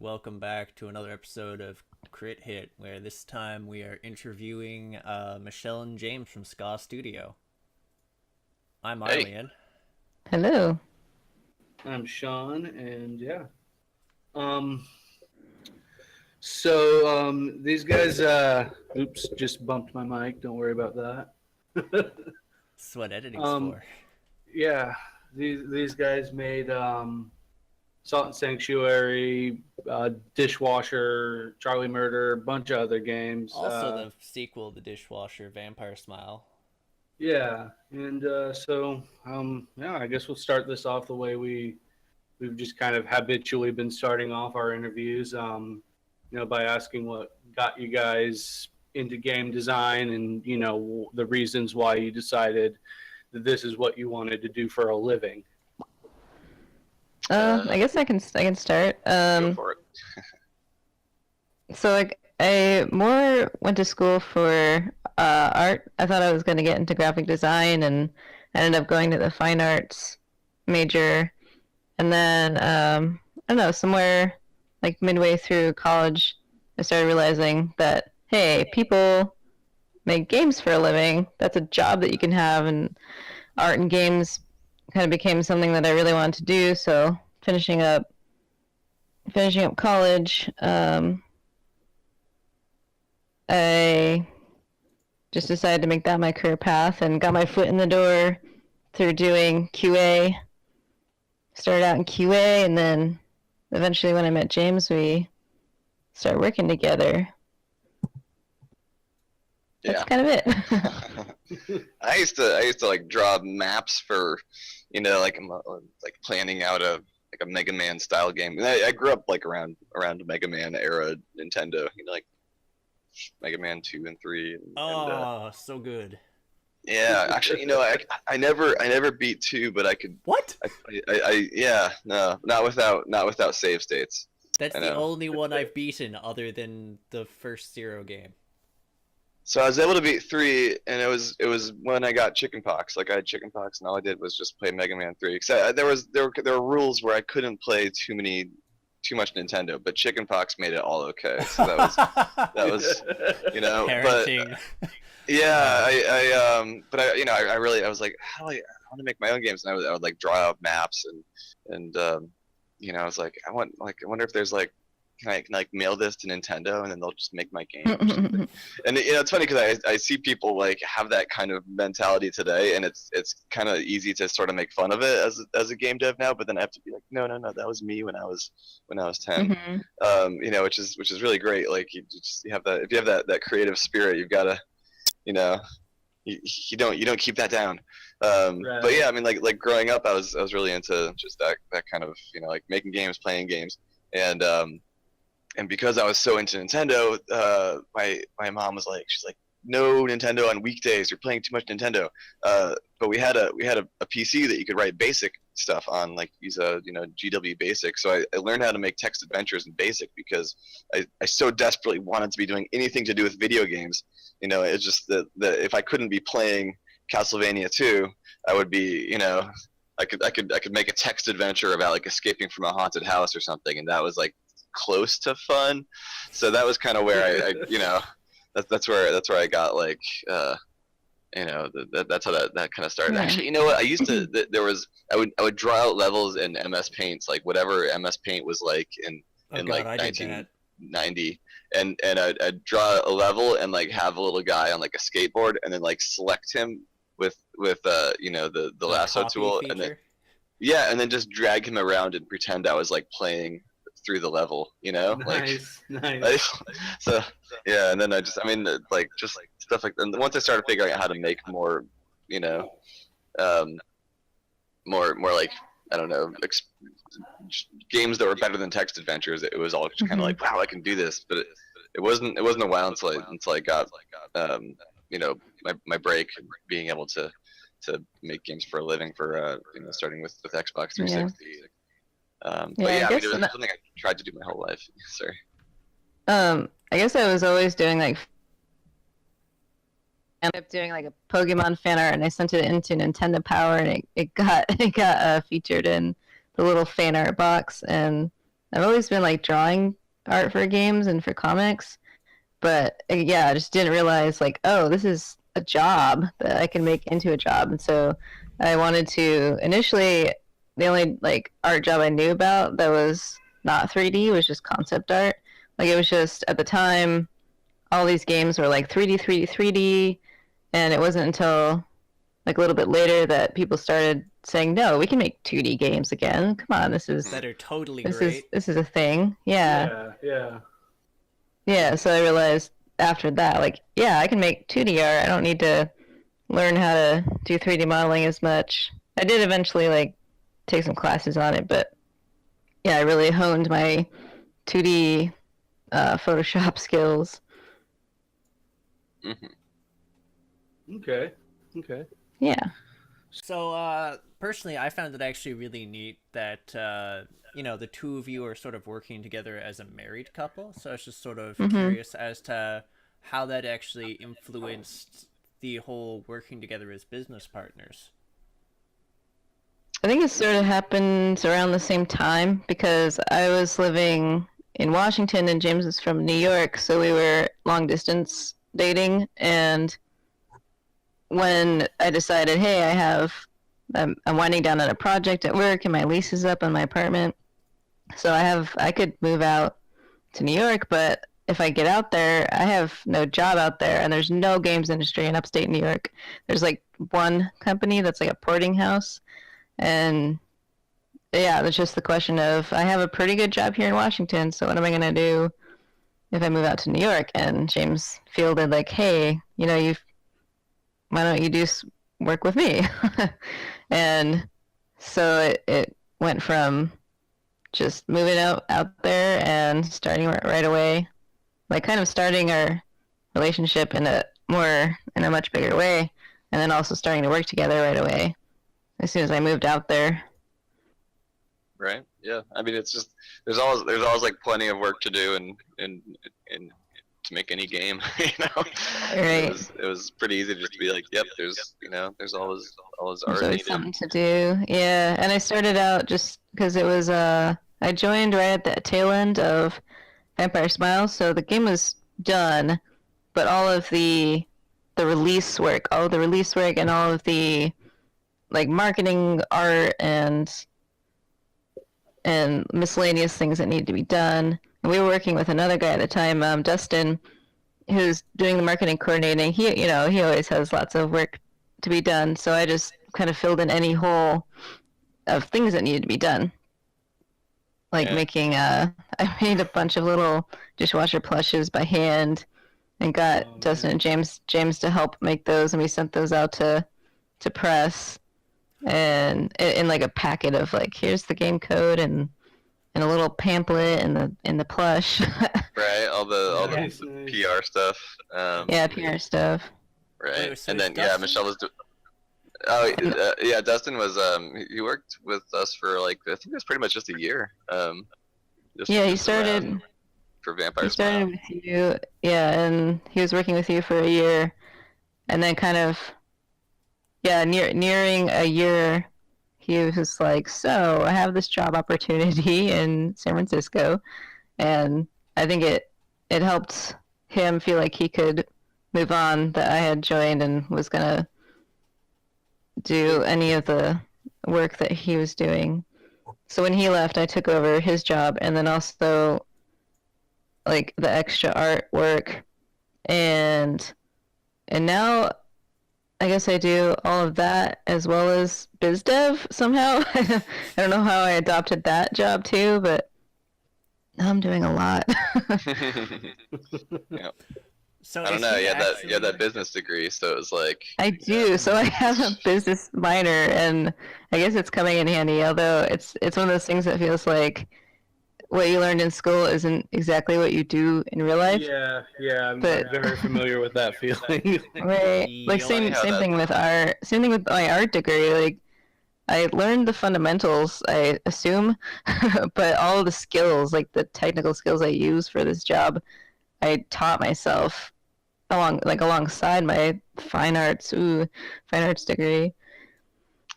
welcome back to another episode of Crit Hit, where this time we are interviewing Michelle and James from Ska Studio. I'm Hey. Arlian. Hello. I'm Sean, and yeah. Um, these guys, oops, just bumped my mic. Don't worry about that. That's what editing's Um, for. Yeah, these guys made Salt and Sanctuary, Dishwasher, Charlie Murder, a bunch of other games. Also the sequel, The Dishwasher, Vampire Smile. Yeah, and yeah, I guess we'll start this off the way we've just kind of habitually been starting off our interviews. By asking what got you guys into game design, and the reasons why you decided that this is what you wanted to do for a living. I guess I can start. Go for it. So I more went to school for art. I thought I was going to get into graphic design, and I ended up going to the fine arts major. And then I don't know, somewhere like midway through college, I started realizing that hey, people make games for a living. That's a job that you can have, and art and games kind of became something that I really wanted to do. So finishing up college, I just decided to make that my career path and got my foot in the door through doing QA. Started out in QA, and then eventually when I met James, we started working together. That's kind of it. I used to like draw maps for, like planning out a Mega Man style game. And I grew up like around the Mega Man era Nintendo, like Mega Man 2 and 3. So good. Yeah, actually, I never beat 2, but I could. What? Not without save states. That's the only one I've beaten other than the first Zero game. So I was able to beat 3, and it was when I got chickenpox. Like I had chickenpox, and all I did was just play Mega Man 3. Except there were rules where I couldn't play too much Nintendo, but chickenpox made it all okay. So that was Parenting. But yeah, I was like, I want to make my own games, and I would like draw out maps and I was like, I wonder if there's like, can I like mail this to Nintendo and then they'll just make my game or something. And it's funny because I see people like have that kind of mentality today, and it's kind of easy to sort of make fun of it as a game dev now, but then I have to be like, no, that was me when I was 10. Mm-hmm. Which is really great. Like you have that, if you have that creative spirit, you've got to, you don't keep that down. Right. But yeah, I mean, like growing up, I was really into just that kind of, like making games, playing games, and because I was so into Nintendo, my mom was like, she's like, no Nintendo on weekdays. You're playing too much Nintendo. But we had a PC that you could write BASIC stuff on, like use GW BASIC. So I learned how to make text adventures in BASIC because I so desperately wanted to be doing anything to do with video games. It's just that if I couldn't be playing Castlevania 2, I would be, I could make a text adventure about like escaping from a haunted house or something, and that was like close to fun. So that was kind of where that's where I got like that's how that kind of started. Yeah. Actually, you know what, I used to I would draw out levels in MS Paints, like whatever MS Paint was like in like 1990, and I'd draw a level and like have a little guy on like a skateboard and then like select him with the lasso tool feature? And then and then just drag him around and pretend I was like playing through the level, Nice. So yeah, and then just stuff like. And once I started figuring out how to make more, more like, I don't know, games that were better than text adventures, it was all just kind of like, wow, I can do this. But it wasn't a while until I got my break, being able to make games for a living for starting with Xbox 360. But yeah, it was something I tried to do my whole life. Sorry. I guess I was always doing like ended up doing like a Pokemon fan art, and I sent it into Nintendo Power, and it got featured in the little fan art box, and I've always been like drawing art for games and for comics, but yeah, I just didn't realize like, oh, this is a job that I can make into a job. And so I wanted to initially, the only like art job I knew about that was not 3D was just concept art. Like it was just at the time, all these games were like 3D, 3D, 3D, and it wasn't until like a little bit later that people started saying, no, we can make 2D games again. Come on, this is That are totally this great. is this is a thing. Yeah. Yeah. So I realized after that, like, yeah, I can make 2D art. I don't need to learn how to do 3D modeling as much. I did eventually like take some classes on it, but yeah, I really honed my 2D Photoshop skills. Okay. Yeah. So, personally, I found it actually really neat that, the two of you are sort of working together as a married couple. So I was just sort of curious as to how that actually influenced the whole working together as business partners. I think it sort of happened around the same time because I was living in Washington and James is from New York, so we were long distance dating. And when I decided, hey, I'm winding down on a project at work and my lease is up on my apartment, so I could move out to New York, but if I get out there, I have no job out there, and there's no games industry in upstate New York. There's like one company that's like a porting house, and yeah, that's just the question of I have a pretty good job here in Washington, so what am I gonna do if I move out to New York? And James fielded like, hey, why don't you do work with me? And so it went from just moving out there and starting right away, like kind of starting our relationship in a much bigger way, and then also starting to work together right away as soon as I moved out there. Right. Yeah. I mean, it's just there's always like plenty of work to do and to make any game. Right. It was pretty easy just to be like, yep. There's always There's art always needed. something to do. Yeah, and I started out just because it was I joined right at the tail end of Vampire Smiles, so the game was done, but all of the release work, and all of the like marketing, art, and miscellaneous things that needed to be done. And we were working with another guy at the time, Dustin, who's doing the marketing coordinating. He always has lots of work to be done, so I just kind of filled in any hole of things that needed to be done. Like making I made a bunch of little dishwasher plushes by hand and got Dustin and James to help make those, and we sent those out to press, and in like a packet of like, here's the game code and a little pamphlet and the plush. Right, all the Nice. PR stuff. Yeah, PR stuff. Right, Wait, so and then Dustin? Michelle was. Dustin was he worked with us for like I think it was pretty much just a year. He started for Vampire He started Smile. with you, yeah, and he was working with you for a year, and then kind of, nearing a year, he was like, so I have this job opportunity in San Francisco, and I think it helped him feel like he could move on, that I had joined and was gonna do any of the work that he was doing. So when he left, I took over his job, and then also like the extra artwork, and now I guess I do all of that as well as biz dev somehow. I don't know how I adopted that job too, but now I'm doing a lot. Yeah. So I don't is know. he You actually- had that business degree, so it was like. I do. So I have a business minor, and I guess it's coming in handy. Although it's one of those things that feels like what you learned in school isn't exactly what you do in real life. Yeah, I'm But- very familiar with that feeling. Right. Like Yeah, same how that- thing with art. Same thing with my art degree. Like I learned the fundamentals, I assume, but all of the skills, like the technical skills I use for this job, I taught myself alongside my fine arts degree.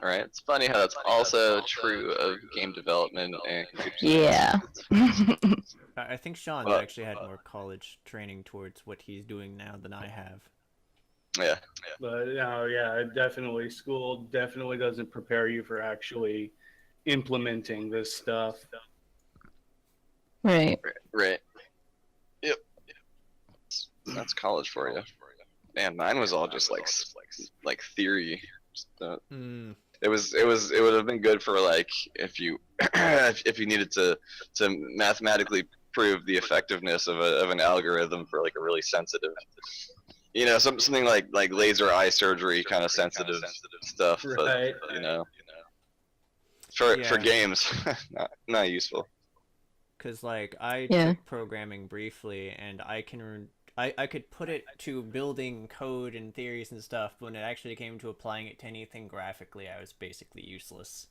Right? It's funny how that's also true of game development and computer Yeah. science. I think Sean's Well, actually had more college training towards what he's doing now than I have. yeah. But yeah, definitely school definitely doesn't prepare you for actually implementing this stuff. Right. Right. Yep. That's college for you. Man, mine was all just like theory. Just, Mm. it would have been good for like if you if you needed to mathematically prove the effectiveness of an algorithm for like a really sensitive, something like laser eye surgery kind of sensitive stuff. Right. But for Yeah. games, not useful. Because like I Yeah. took programming briefly, and I could put it to building code and theories and stuff, but when it actually came to applying it to anything graphically, I was basically useless.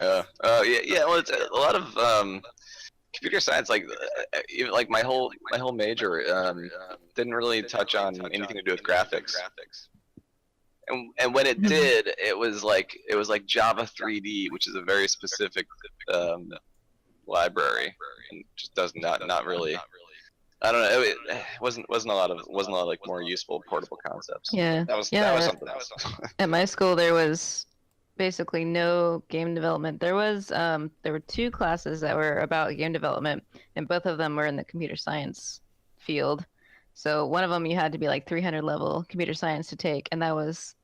Yeah. Well, it's a lot of computer science. Like even like my whole major didn't really touch on anything to do with graphics. And when it did, it was like Java 3D, which is a very specific library, and just does not really. I don't know. It wasn't a lot of like more useful portable concepts. Yeah. That was something else. At my school, there was basically no game development. There were 2 classes that were about game development, and both of them were in the computer science field. So one of them you had to be like 300 level computer science to take, and that was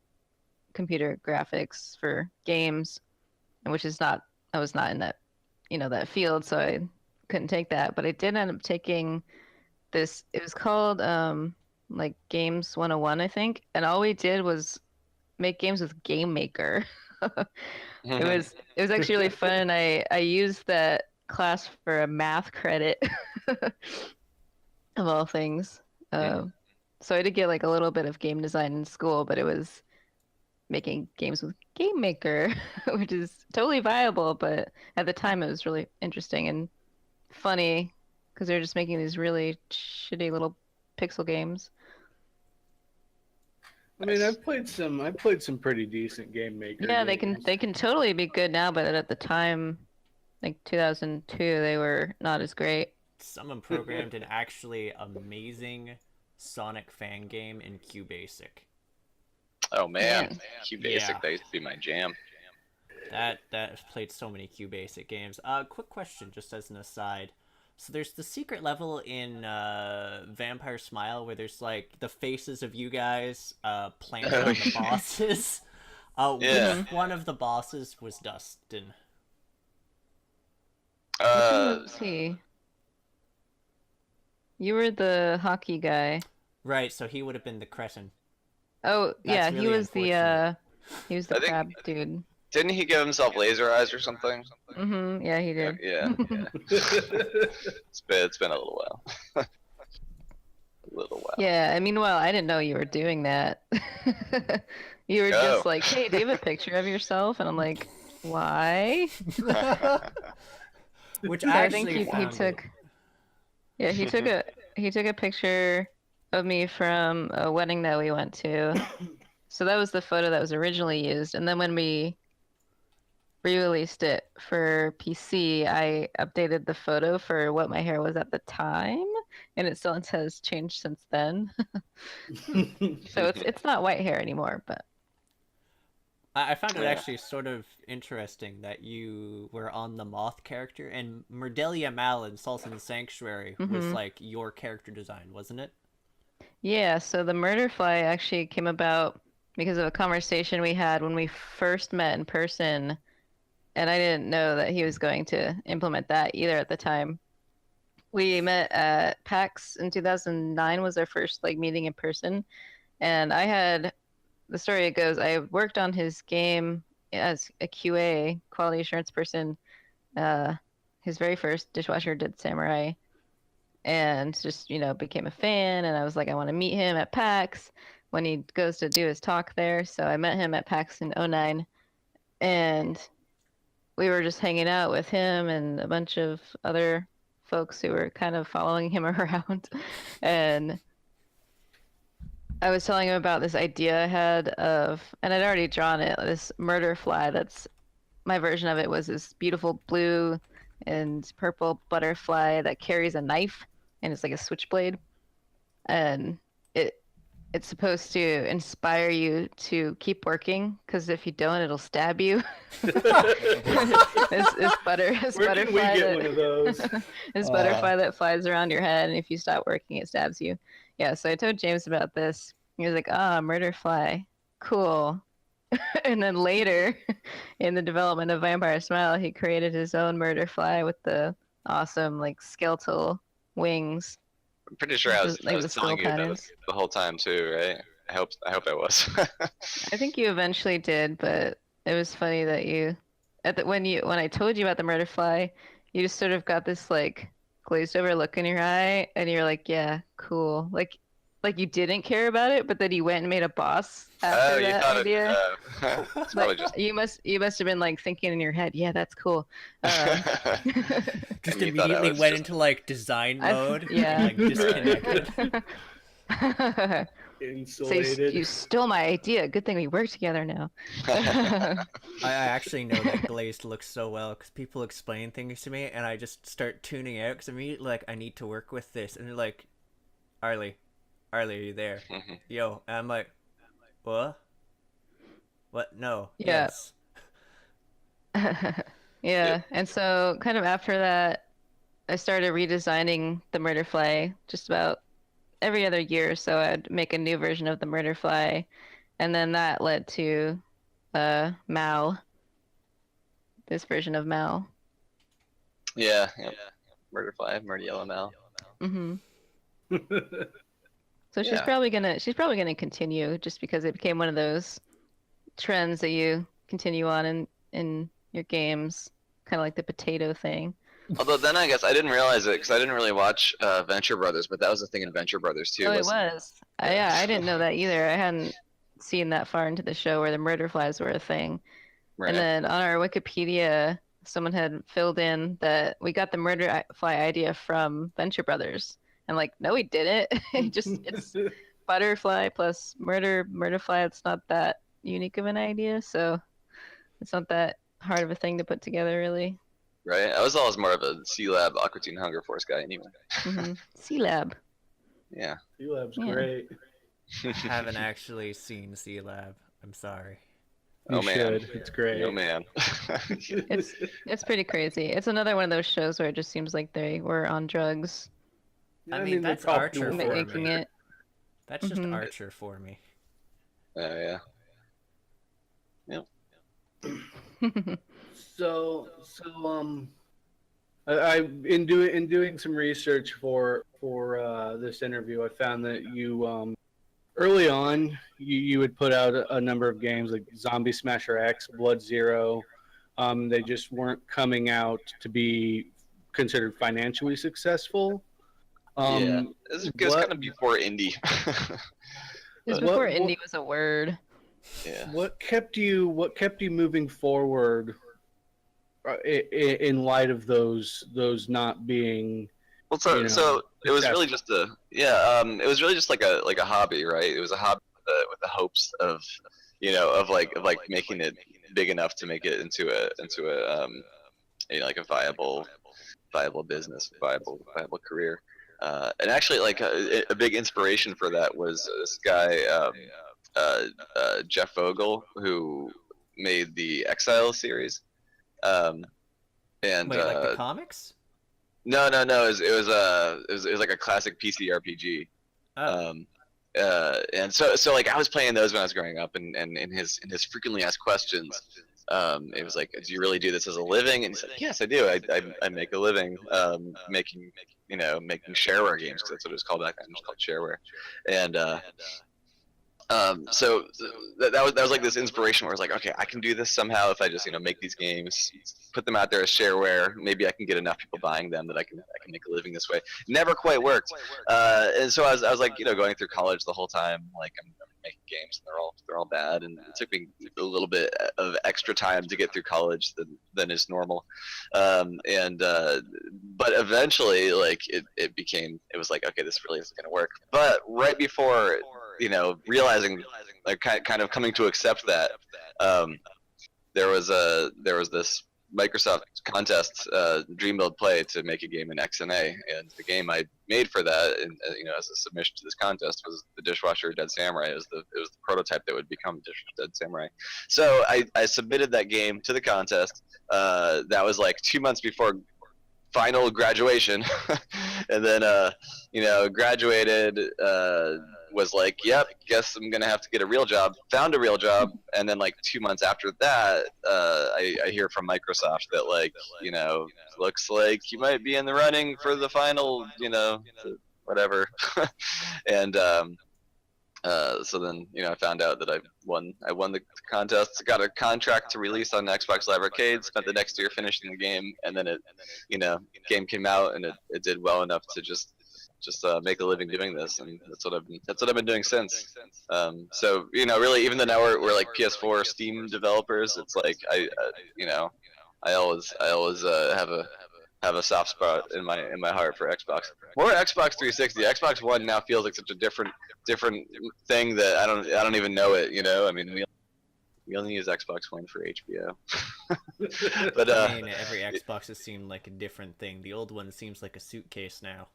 computer graphics for games, and I was not in that that field, so I couldn't take that. But I did end up taking this. It was called like Games 101, I think, and all we did was make games with Game Maker. It was actually really fun, and I used that class for a math credit of all things. So I did get like a little bit of game design in school, but it was making games with Game Maker, which is totally viable, but at the time it was really interesting and funny because they're just making these really shitty little pixel games. I mean, I've played some pretty decent game maker Yeah, games. they can totally be good now, but at the time, like 2002, they were not as great. Someone programmed an actually amazing Sonic fan game in QBasic. Oh man, Man. QBasic, Yeah. that used to be my jam. That played so many QBasic games. Quick question, just as an aside. So there's the secret level in Vampire Smile where there's like the faces of you guys planted on the bosses. Yeah. Which one of the bosses was Dustin? Let's see. You were the hockey guy. Right, so he would have been the Crescent. Oh, yeah, really unfortunate. he was the I think- crab dude. Didn't he give himself laser eyes or something? Yeah, he did. Yeah. It's been a little while. A little while. Yeah, and meanwhile, I didn't know you were doing that. You were just like, "Hey, do you have a picture of yourself?" And I'm like, "Why?" Which So I I think actually he found took. Yeah, he took a picture of me from a wedding that we went to. So that was the photo that was originally used, and then when we re-released it for PC, I updated the photo for what my hair was at the time, and it still has changed since then. So it's not white hair anymore, but I found it Yeah. actually sort of interesting that you were on the Moth character, and Merdelia Mal in Sultan's Sanctuary was Mhm. like your character design, wasn't it? yeah, so the Murderfly actually came about because of a conversation we had when we first met in person, and I didn't know that he was going to implement that either at the time. We met at PAX in 2009 was our first like meeting in person, and the story it goes, I worked on his game as a QA, quality assurance person, his very first Dishwasher did Samurai, and just became a fan, and I was like, I want to meet him at PAX when he goes to do his talk there. So I met him at PAX in '09, and we were just hanging out with him and a bunch of other folks who were kind of following him around, and I was telling him about this idea I had of, and I'd already drawn it, this murder fly. That's my version of it was this beautiful blue and purple butterfly that carries a knife and it's like a switchblade, and it it's supposed to inspire you to keep working because if you don't, it'll stab you. This Where can we butterfly get one of those? this butterfly that flies around your head, and if you stop working, it stabs you. Yeah, so I told James about this. He was like, "Ah, murder fly, cool." And then later, in the development of Vampire Smile, he created his own murder fly with the awesome like skeletal wings. I'm pretty sure I was Like the telling skull you that patterns. the whole time too, right? I hope I was. I think you eventually did, but it was funny that you when I told you about the murder fly, you just sort of got this like glazed over look in your eye, and you're like, "Yeah, cool." Like you didn't care about it, but then you went and made a boss after Oh, you that thought idea. it's probably Like just. you must have been like thinking in your head, "Yeah, that's cool." Uh, Just And you thought I immediately was went just. into like design mode, and, yeah. like disconnected. So Insulated. you stole my idea. Good thing we work together now. I actually know that glazed looks so well because people explain things to me, and I just start tuning out because immediately like I need to work with this, and they're like, Arlie, are you there? Mhm. Yo, and I'm like, what? What? No. Yeah. Yes. Yeah, and so kind of after that, I started redesigning the murder fly just about every other year or so. I'd make a new version of the murder fly, and then that led to Mal, this version of Mal. Yeah. Yep. Murder Yellow Mal. Hmm So Yeah. she's probably gonna continue just because it became one of those trends that you continue on in your games, kind of like the potato thing. Although then I guess I didn't realize it because I didn't really watch Venture Brothers, but that was a thing in Venture Brothers too, Oh, it wasn't it? was. Yeah, I didn't know that either. I hadn't seen that far into the show where the murder flies were a thing. Right. And then on our Wikipedia, someone had filled in that we got the murder fly idea from Venture Brothers. And like, no, we didn't. It's butterfly plus murder fly. It's not that unique of an idea, so it's not that hard of a thing to put together, really. Right. I was always more of a C Lab Aqua Teen Hunger Force guy anyway. C Lab. Yeah. C-Lab's Yeah. great. Haven't actually seen C Lab. I'm sorry. You Oh, man. should. It's great. Oh man. It's pretty crazy. It's another one of those shows where it just seems like they were on drugs I mean, they that's probably Archer were. for making me. it. That's just Mhm. Archer for me. Oh yeah. So I in doing some research for this interview, I found that you early on you would put out a number of games like Zombie Smasher X, Blood Zero. They just weren't coming out to be considered financially successful. Yeah. It was what- kind of before indie. It was But- before what- indie was a word. Yeah. What kept you moving forward in light of those not being Well, so you know, so it was really successful. it was really just like a hobby, right? It was a hobby with the hopes of of making it big enough to make it into a like a viable business, viable career. And actually, like a big inspiration for that was this guy Jeff Vogel, who made the Exile series. And Wait, like the comics? no, it was like a classic PC RPG. Oh. And so like I was playing those when I was growing up, and in his frequently asked questions, it was like, do you really do this as a living? And he said, yes, I do. I make a living making shareware games, because that's what it was called back then. It was called shareware. And so that was like this inspiration where I was like, okay, I can do this somehow if I just make these games, put them out there as shareware. Maybe I can get enough people buying them that I can make a living this way. Never quite worked. And so I was like going through college the whole time, like I'm making games, and they're all bad, and it took me a little bit of extra time to get through college than is normal. But eventually, like it was like, okay, this really isn't gonna work. But right before realizing, like, kind of coming to accept that, there was this Microsoft contest, Dream Build Play, to make a game in XNA, and the game I made for that, and as a submission to this contest, was the Dishwasher Dead Samurai. It was the prototype that would become Dead Samurai. So I submitted that game to the contest. That was like 2 months before final graduation, and then graduated. Was like, yep, guess I'm gonna have to get a real job. Found a real job, and then like 2 months after that, I hear from Microsoft that, like, looks like you might be in the running for the final, whatever. And so then I found out that I won the contest, got a contract to release on Xbox Live Arcade, spent the next year finishing the game, and then game came out, and it did well enough to just make a living doing this, and that's what I've been doing since. So really, even though now we're like PS4 Steam developers, it's like I always have a soft spot in my heart for Xbox. More Xbox 360. Xbox One now feels like such a different thing that I don't even know it. I mean, we only use Xbox One for HBO. But I mean, every Xbox has seemed like a different thing. The old one seems like a suitcase now.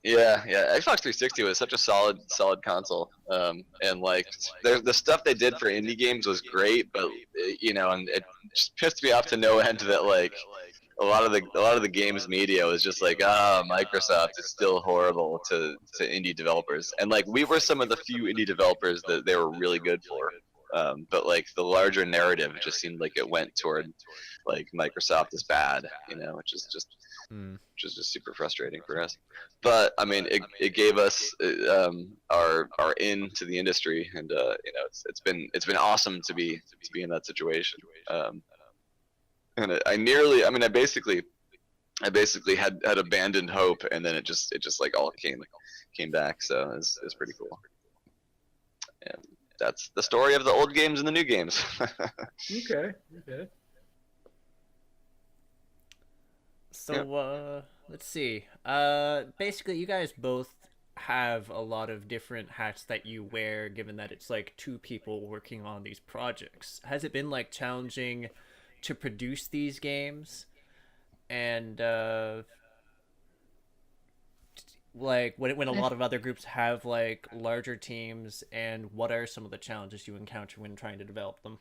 Yeah. Xbox 360 was such a solid console, and like the stuff they did for indie games was great, but and it just pissed me off to no end that, like, a lot of the games media was just like, Microsoft is still horrible to indie developers, and like we were some of the few indie developers that they were really good for, but like the larger narrative just seemed like it went toward, like, Microsoft is bad, which is just super frustrating for us. But I mean, it gave us our in to the industry, and it's been awesome to be in that situation. And I basically had abandoned hope, and then it just like all came back. So it's pretty cool. And that's the story of the old games and the new games. Okay. So, let's see. Basically, you guys both have a lot of different hats that you wear, given that it's like two people working on these projects. Has it been like challenging to produce these games? And like when a lot of other groups have like larger teams, and what are some of the challenges you encounter when trying to develop them?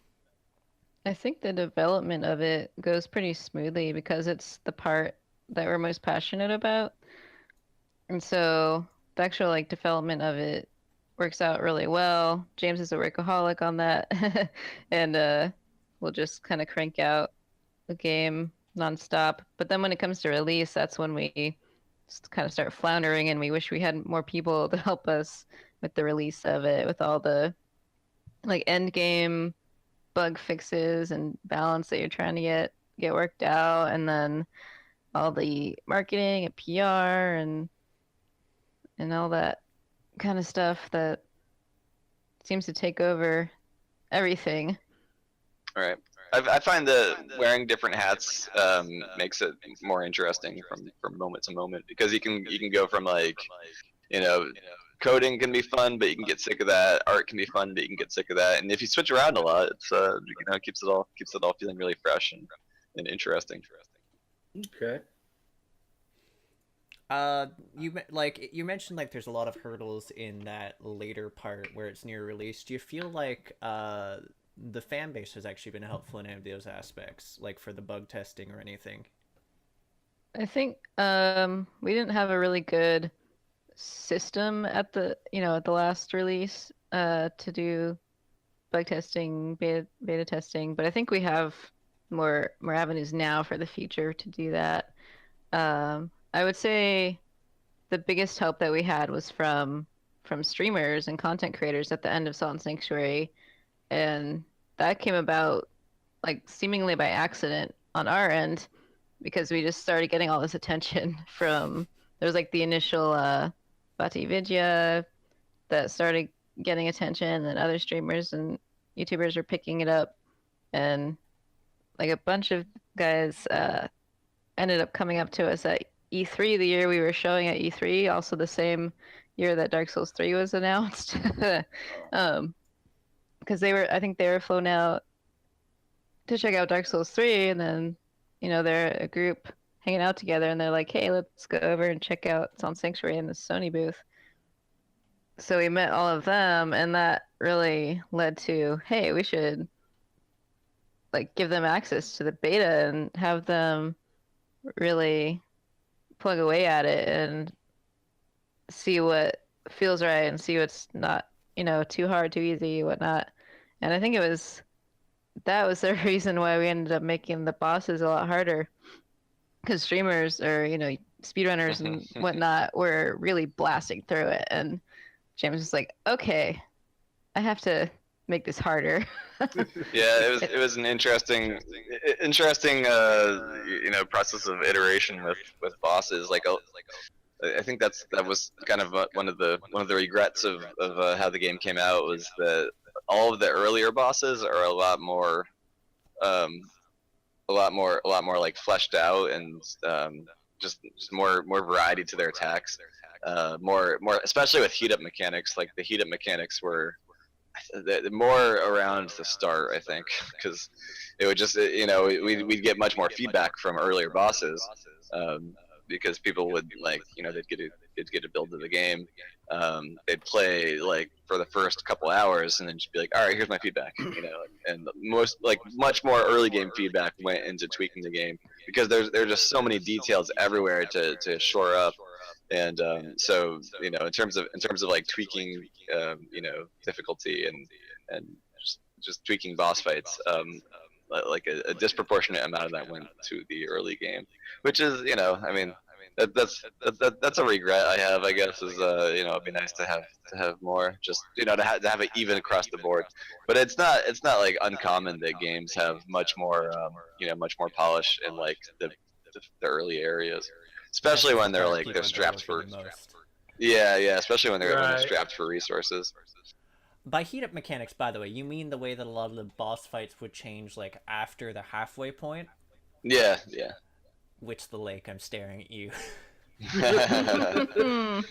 I think the development of it goes pretty smoothly because it's the part that we're most passionate about. And so the actual like development of it works out really well. James is a workaholic on that. And we'll just kind of crank out the game nonstop. But then when it comes to release, that's when we just kind of start floundering, and we wish we had more people to help us with the release of it, with all the like end game bug fixes and balance that you're trying to get worked out, and then all the marketing and PR and all that kind of stuff that seems to take over everything. All right. I find that wearing different hats makes it more interesting from moment to moment, because you can go from, like, coding can be fun, but you can get sick of that. Art can be fun, but you can get sick of that. And if you switch around a lot, it's keeps it all feeling really fresh and interesting. Okay. You mentioned like there's a lot of hurdles in that later part where it's near release. Do you feel like the fan base has actually been helpful in any of those aspects, like for the bug testing or anything? I think we didn't have a really good system at the last release to do bug testing, beta testing, but I think we have more avenues now for the future to do that. I would say the biggest help that we had was from streamers and content creators at the end of Salt and Sanctuary, and that came about like seemingly by accident on our end, because we just started getting all this attention from, there was like the initial Bati Vidya that started getting attention, and then other streamers and YouTubers are picking it up, and like a bunch of guys ended up coming up to us at E3 the year we were showing at E3, also the same year that Dark Souls 3 was announced. Because I think they were flown out to check out Dark Souls 3, and then, they're a group hanging out together, and they're like, hey, let's go over and check out Sound Sanctuary in the Sony booth. So we met all of them, and that really led to, hey, we should like give them access to the beta and have them really plug away at it and see what feels right and see what's not, too hard, too easy, whatnot. And I think that was the reason why we ended up making the bosses a lot harder, because streamers or speedrunners and whatnot were really blasting through it, and James was like, okay, I have to make this harder. Yeah, it was an interesting process of iteration with bosses. I think that was kind of one of the regrets of how the game came out, was that all of the earlier bosses are a lot more like fleshed out, and just more variety to their attacks. More especially with heat up mechanics. Like the heat up mechanics were more around the start, I think, because it would just we'd get much more feedback from earlier bosses, because people would they'd get a build of the game. They'd play like for the first couple hours and then just be like, all right, here's my feedback, and much more early game feedback went into tweaking the game, because there's just so many details everywhere to shore up. And so in terms of like tweaking difficulty and just tweaking boss fights, like a disproportionate amount of that went to the early game, which is that's a regret I have, I guess, is it'd be nice to have more, just to have it even across the board. But it's not like uncommon that games have much more polish in like the early areas, especially when they're like they're strapped for especially when they're strapped for resources. By heat up mechanics, by the way, you mean the way that a lot of the boss fights would change like after the halfway point? Yeah. Which the lake, I'm staring at you. Yeah,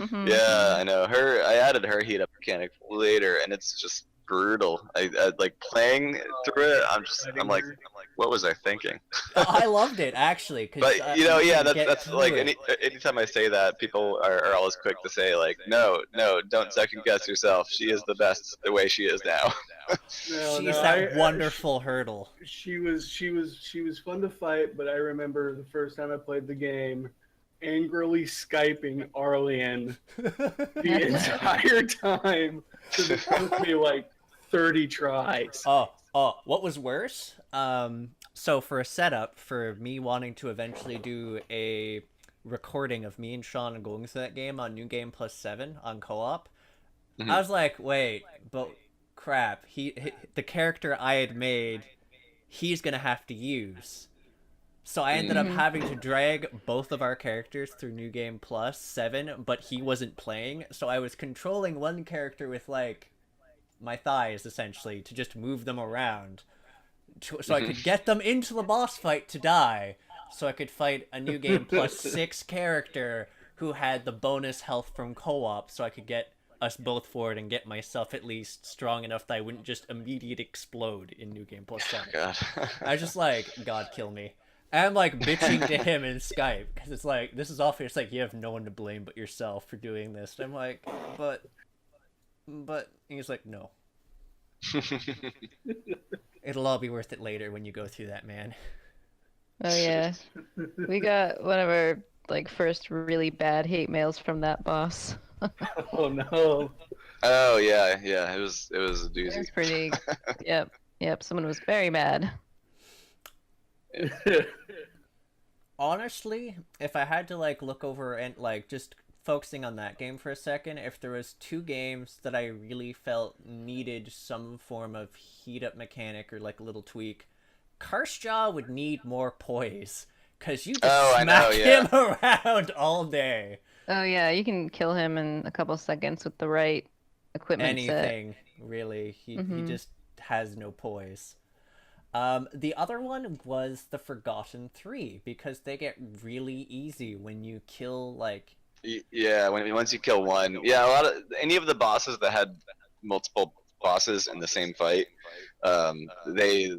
I know. I added her heat up mechanic later, and it's just brutal. I like playing through it. I'm like, what was I thinking? I loved it, actually. But that's like anytime I say that, people are always quick to say like, no, don't second guess yourself. She is the best the way she is now. She's that wonderful hurdle. She was fun to fight, but I remember the first time I played the game, angrily Skyping Arlian the entire time. So it took me like 30 tries. What was worse? So for a setup, for me wanting to eventually do a recording of me and Sean going through that game on New Game Plus 7 on co-op, I was like, wait, but crap, the character I had made, he's gonna have to use. So I ended up having to drag both of our characters through New Game Plus 7, but he wasn't playing, so I was controlling one character with like my thighs, essentially, to just move them around, so I could get them into the boss fight to die, so I could fight a New Game Plus 6 character who had the bonus health from co-op, so I could get us both forward and get myself at least strong enough that I wouldn't just immediately explode in New Game Plus 7. God. I was just like, God, kill me. And I'm like bitching to him in Skype, because it's like, this is awful. It's like, you have no one to blame but yourself for doing this. And I'm like, but and he's like, no. It'll all be worth it later when you go through that, man. Oh yeah, we got one of our like first really bad hate mails from that boss. Oh no. Oh yeah, it was a doozy. It was pretty. Yep. Someone was very mad. Honestly, if I had to like look over and like just focusing on that game for a second, if there was two games that I really felt needed some form of heat up mechanic or like a little tweak, Karstjaw would need more poise, because you just smack him around all day. Oh yeah, you can kill him in a couple seconds with the right equipment Anything, really. He just has no poise. The other one was the Forgotten 3, because they get really easy when you kill like Yeah, once you kill one, yeah, a lot of any of the bosses that had multiple bosses in the same fight, um, they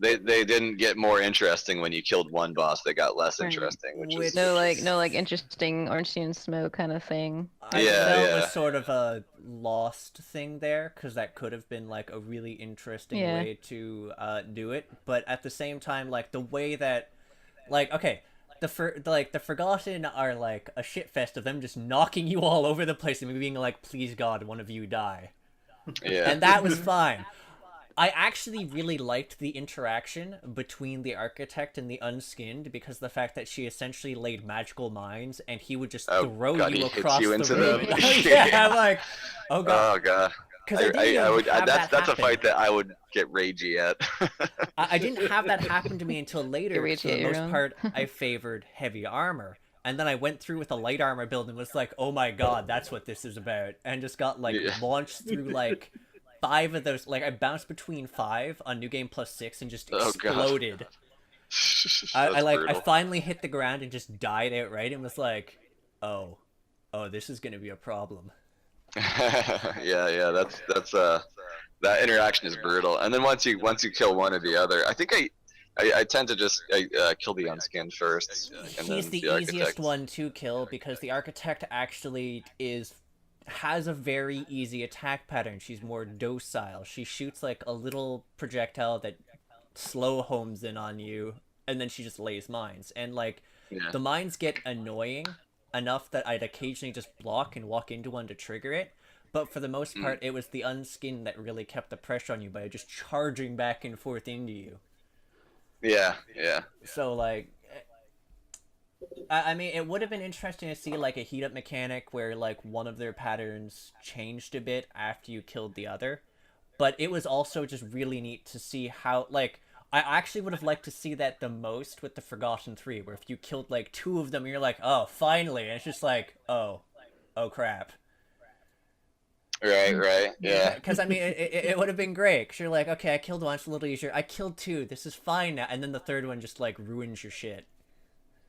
they didn't get more interesting when you killed one boss. They got less Right. interesting, which is No, Which interesting orange and smoke kind of thing. I yeah, felt was yeah, sort of a lost thing there, because that could have been like a really interesting Yeah. way to do it. But at the same time, like the way that, like, okay, the Forgotten are like a shit fest of them just knocking you all over the place and being like, please God, one of you die, yeah. and that was fine. I actually really liked the interaction between the architect and the unskinned, because the fact that she essentially laid magical mines and he would just Oh throw God, you he hits across you the into room. them. Yeah, I'm like, oh God. Oh God. Because I didn't even have that That's a happen. fight that I would get ragey at. I didn't have that happen to me until Get later, because rage for the at your most own. part, I favored heavy armor. And then I went through with a light armor build and was like, oh my God, that's what this is about. And just got like Yeah. launched through like 5 of those. Like I bounced between 5 on New Game Plus 6 and just Oh God. exploded. I That's like I brutal. finally hit the ground and just died outright and was like, oh, oh, this is gonna be a problem. Yeah, yeah. That's that interaction is brutal. And then once you kill one or the other, I think I tend to just kill the unskinned first, and He's then the the easiest architect. one to kill because the architect actually is has a very easy attack pattern. She's more docile. She shoots like a little projectile that slow homes in on you, and then she just lays mines. And like Yeah. the mines get annoying enough that I'd occasionally just block and walk into one to trigger it. But for the most Mm. part, it was the unskin that really kept the pressure on you by just charging back and forth into you. Yeah, yeah. So like, I mean, it would have been interesting to see like a heat up mechanic where like one of their patterns changed a bit after you killed the other, but it was also just really neat to see how like I actually would have liked to see that the most with the Forgotten Three, where if you killed like 2 of them, you're like, oh, finally, and it's just like, oh crap. Right, right. Yeah. Because I mean, it would have been great. Cause you're like, okay, I killed one, it's a little easier. I killed 2, this is fine now, and then the third one just like ruins your shit.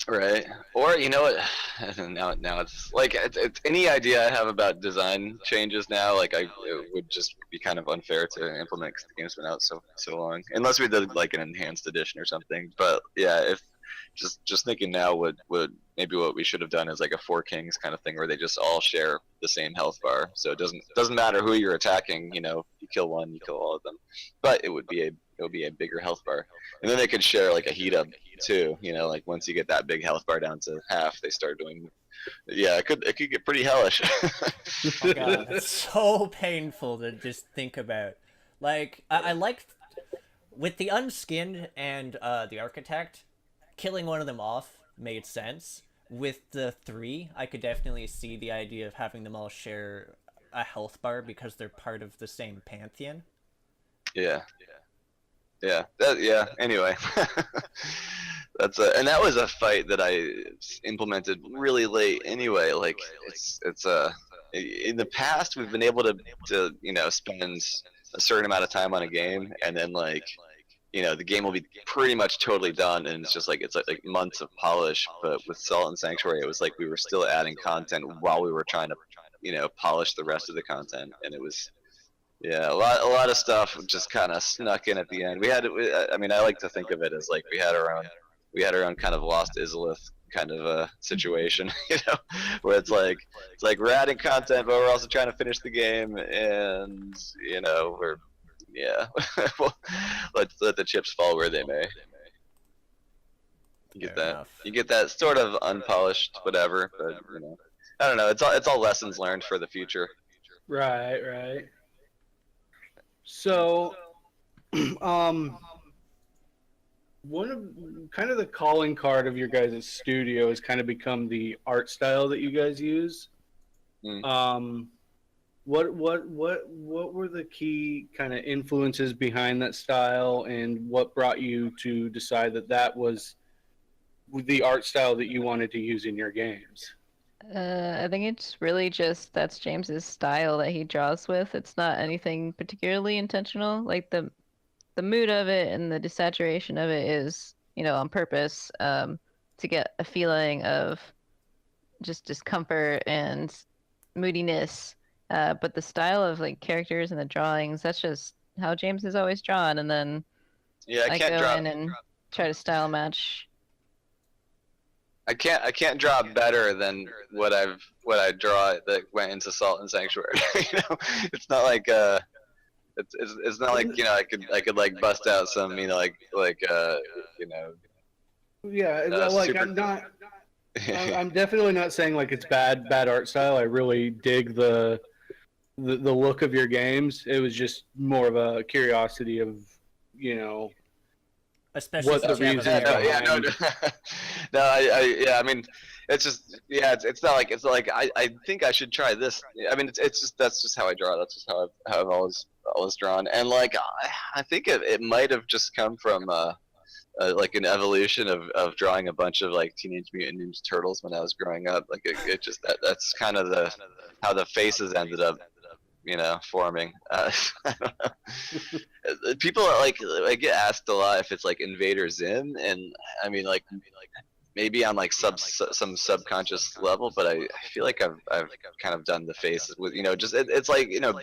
Right. Or you know what? Now it's like it's any idea I have about design changes now. Like it would just be kind of unfair to implement because the game's been out so long. Unless we did like an enhanced edition or something. But yeah, if just thinking now, would maybe what we should have done is like a Four Kings kind of thing where they just all share the same health bar. So it doesn't matter who you're attacking. You know, you kill one, you kill all of them. But it would be a bigger health bar, and then they could share like a heat up too. You know, like once you get that big health bar down to half, they start doing. Yeah, it could get pretty hellish. Oh god, that's so painful to just think about. Like, I like with the unskinned and the architect, killing one of them off made sense. With the 3, I could definitely see the idea of having them all share a health bar because they're part of the same pantheon. Yeah, yeah, yeah. Anyway, and that was a fight that I implemented really late. Anyway, like it's in the past we've been able to spend a certain amount of time on a game, and then like the game will be pretty much totally done, and it's like months of polish. But with Salt and Sanctuary, it was like we were still adding content while we were trying to polish the rest of the content, and it was. Yeah, a lot of stuff just kind of snuck in at the end. I mean, I like to think of it as like we had our own kind of lost Izalith kind of a situation, where it's like we're adding content, but we're also trying to finish the game, and we're yeah, well, let the chips fall where they may. You get Fair that. enough. You get that sort of unpolished whatever, but I don't know. It's all lessons learned for the future. Right, right. So, um, one of kind of the calling card of your guys' studio has kind of become the art style that you guys use. Mm. What were the key kind of influences behind that style, and what brought you to decide that was the art style that you wanted to use in your games? I think it's really just that's James's style that he draws with. It's not anything particularly intentional. Like the mood of it and the desaturation of it is, on purpose, to get a feeling of just discomfort and moodiness. But the style of like characters and the drawings, that's just how James has always drawn. And then Yeah, I go in and try to style match. I can't draw better than what I draw that went into Salt and Sanctuary. You know, it's not like it's not like, you know, I could like bust out some, you know, you know, Yeah, like super. I'm definitely not saying like it's bad art style. I really dig the look of your games. It was just more of a curiosity of, you know, Especially what the since you have reason. No, yeah, I mean, it's just, yeah, it's not like I think I should try this. I mean, it's just, that's just how I draw. That's just how I've always drawn. And like, I think it might have just come from like an evolution of drawing a bunch of like Teenage Mutant Ninja Turtles when I was growing up. Like it just that's kind of how the faces ended up, you know, forming. I don't know. People are like, I get asked a lot if it's like Invader Zim, and I mean like maybe on like some subconscious level, but I feel like I've kind of done the faces with, you know, just it's like, you know,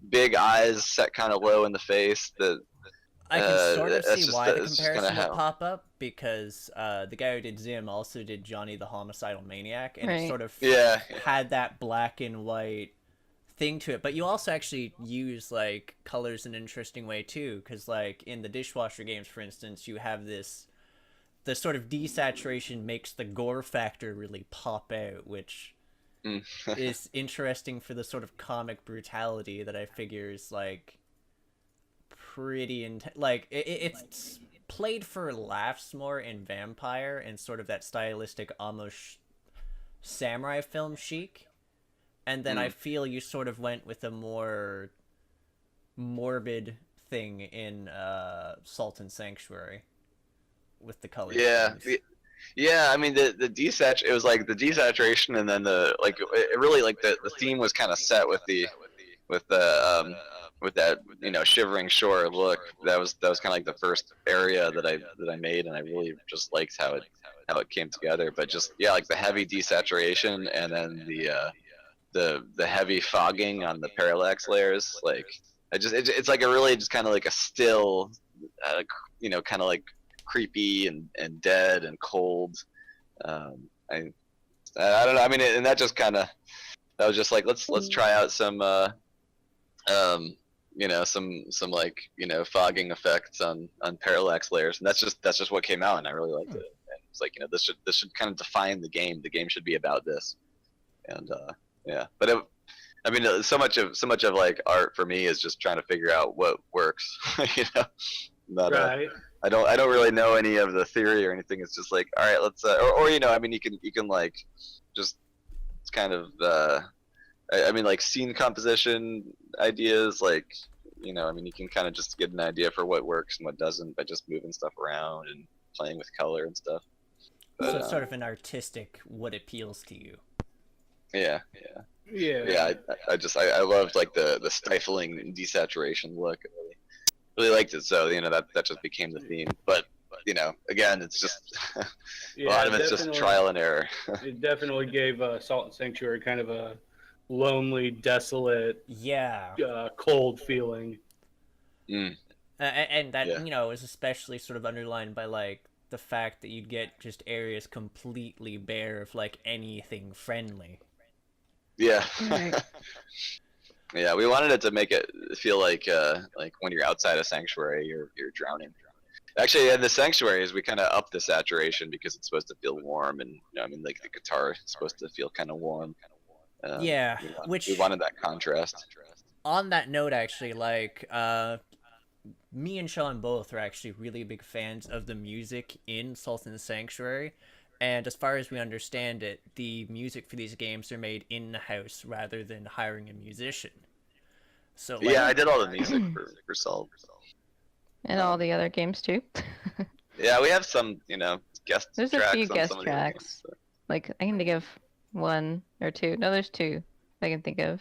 big eyes set kind of low in the face. I can sort of see just, why the it's just comparison kinda would pop up, because the guy who did Zim also did Johnny the Homicidal Maniac, and it Right. sort of Yeah. had that black and white thing to it. But you also actually use like colors in an interesting way too, because like in the Dishwasher games, for instance, you have the sort of desaturation makes the gore factor really pop out, which Mm. is interesting for the sort of comic brutality that I figure is like pretty like it's played for laughs more in Vampire and sort of that stylistic almost samurai film chic, and then I feel you sort of went with a more morbid thing in Salt and Sanctuary with the color Yeah. schemes. Yeah, I mean the desat, it was like the desaturation, and then the like it really like the theme was kind of set with the with that, you know, shivering shore look. That was kind of like the first area that I made, and I really just liked how it came together. But just, yeah, like the heavy desaturation, and then the heavy fogging on the parallax layers, like it's like a really just kind of like a still, you know, kind of like creepy and dead and cold. I don't know. I mean, and that just kind of, that was just like, let's try out some you know, some like, you know, fogging effects on parallax layers, and that's just what came out, and I really liked it. And it's like, you know, this should kind of define the game. The game should be about this. And yeah, but I mean, so much of like art for me is just trying to figure out what works. You know, not Right. I don't really know any of the theory or anything. It's just like, all right, let's or you know, I mean, you can like just, it's kind of I mean, like scene composition ideas, like, you know, I mean, you can kind of just get an idea for what works and what doesn't by just moving stuff around and playing with color and stuff. But, So it's sort of an artistic what appeals to you. yeah. Yeah. I loved like the stifling desaturation look. I really liked it. So, you know, that just became the theme. But, you know, again, it's just a lot of it's just definitely- trial and error. It definitely gave Salt and Sanctuary kind of a lonely, desolate, Yeah. cold feeling. And that, Yeah. you know, is especially sort of underlined by like the fact that you'd get just areas completely bare of like anything friendly. Yeah. Right. Yeah, we wanted it to make it feel like when you're outside a sanctuary, you're drowning. Actually, in the sanctuaries, we kind of upped the saturation because it's supposed to feel warm, and, you know, I mean, like the guitar is supposed to feel kind of warm. Yeah, we wanted that contrast. On that note, actually, like, me and Sean both are actually really big fans of the music in Salt and Sanctuary. And as far as we understand it, the music for these games are made in-house rather than hiring a musician. So, like, Yeah, I did all the music for Salt. And all the other games too. Yeah, we have some, you know, guest There's a tracks few on guest some of the other tracks. games, so. Like I can think of one or two. No, there's two I can think of.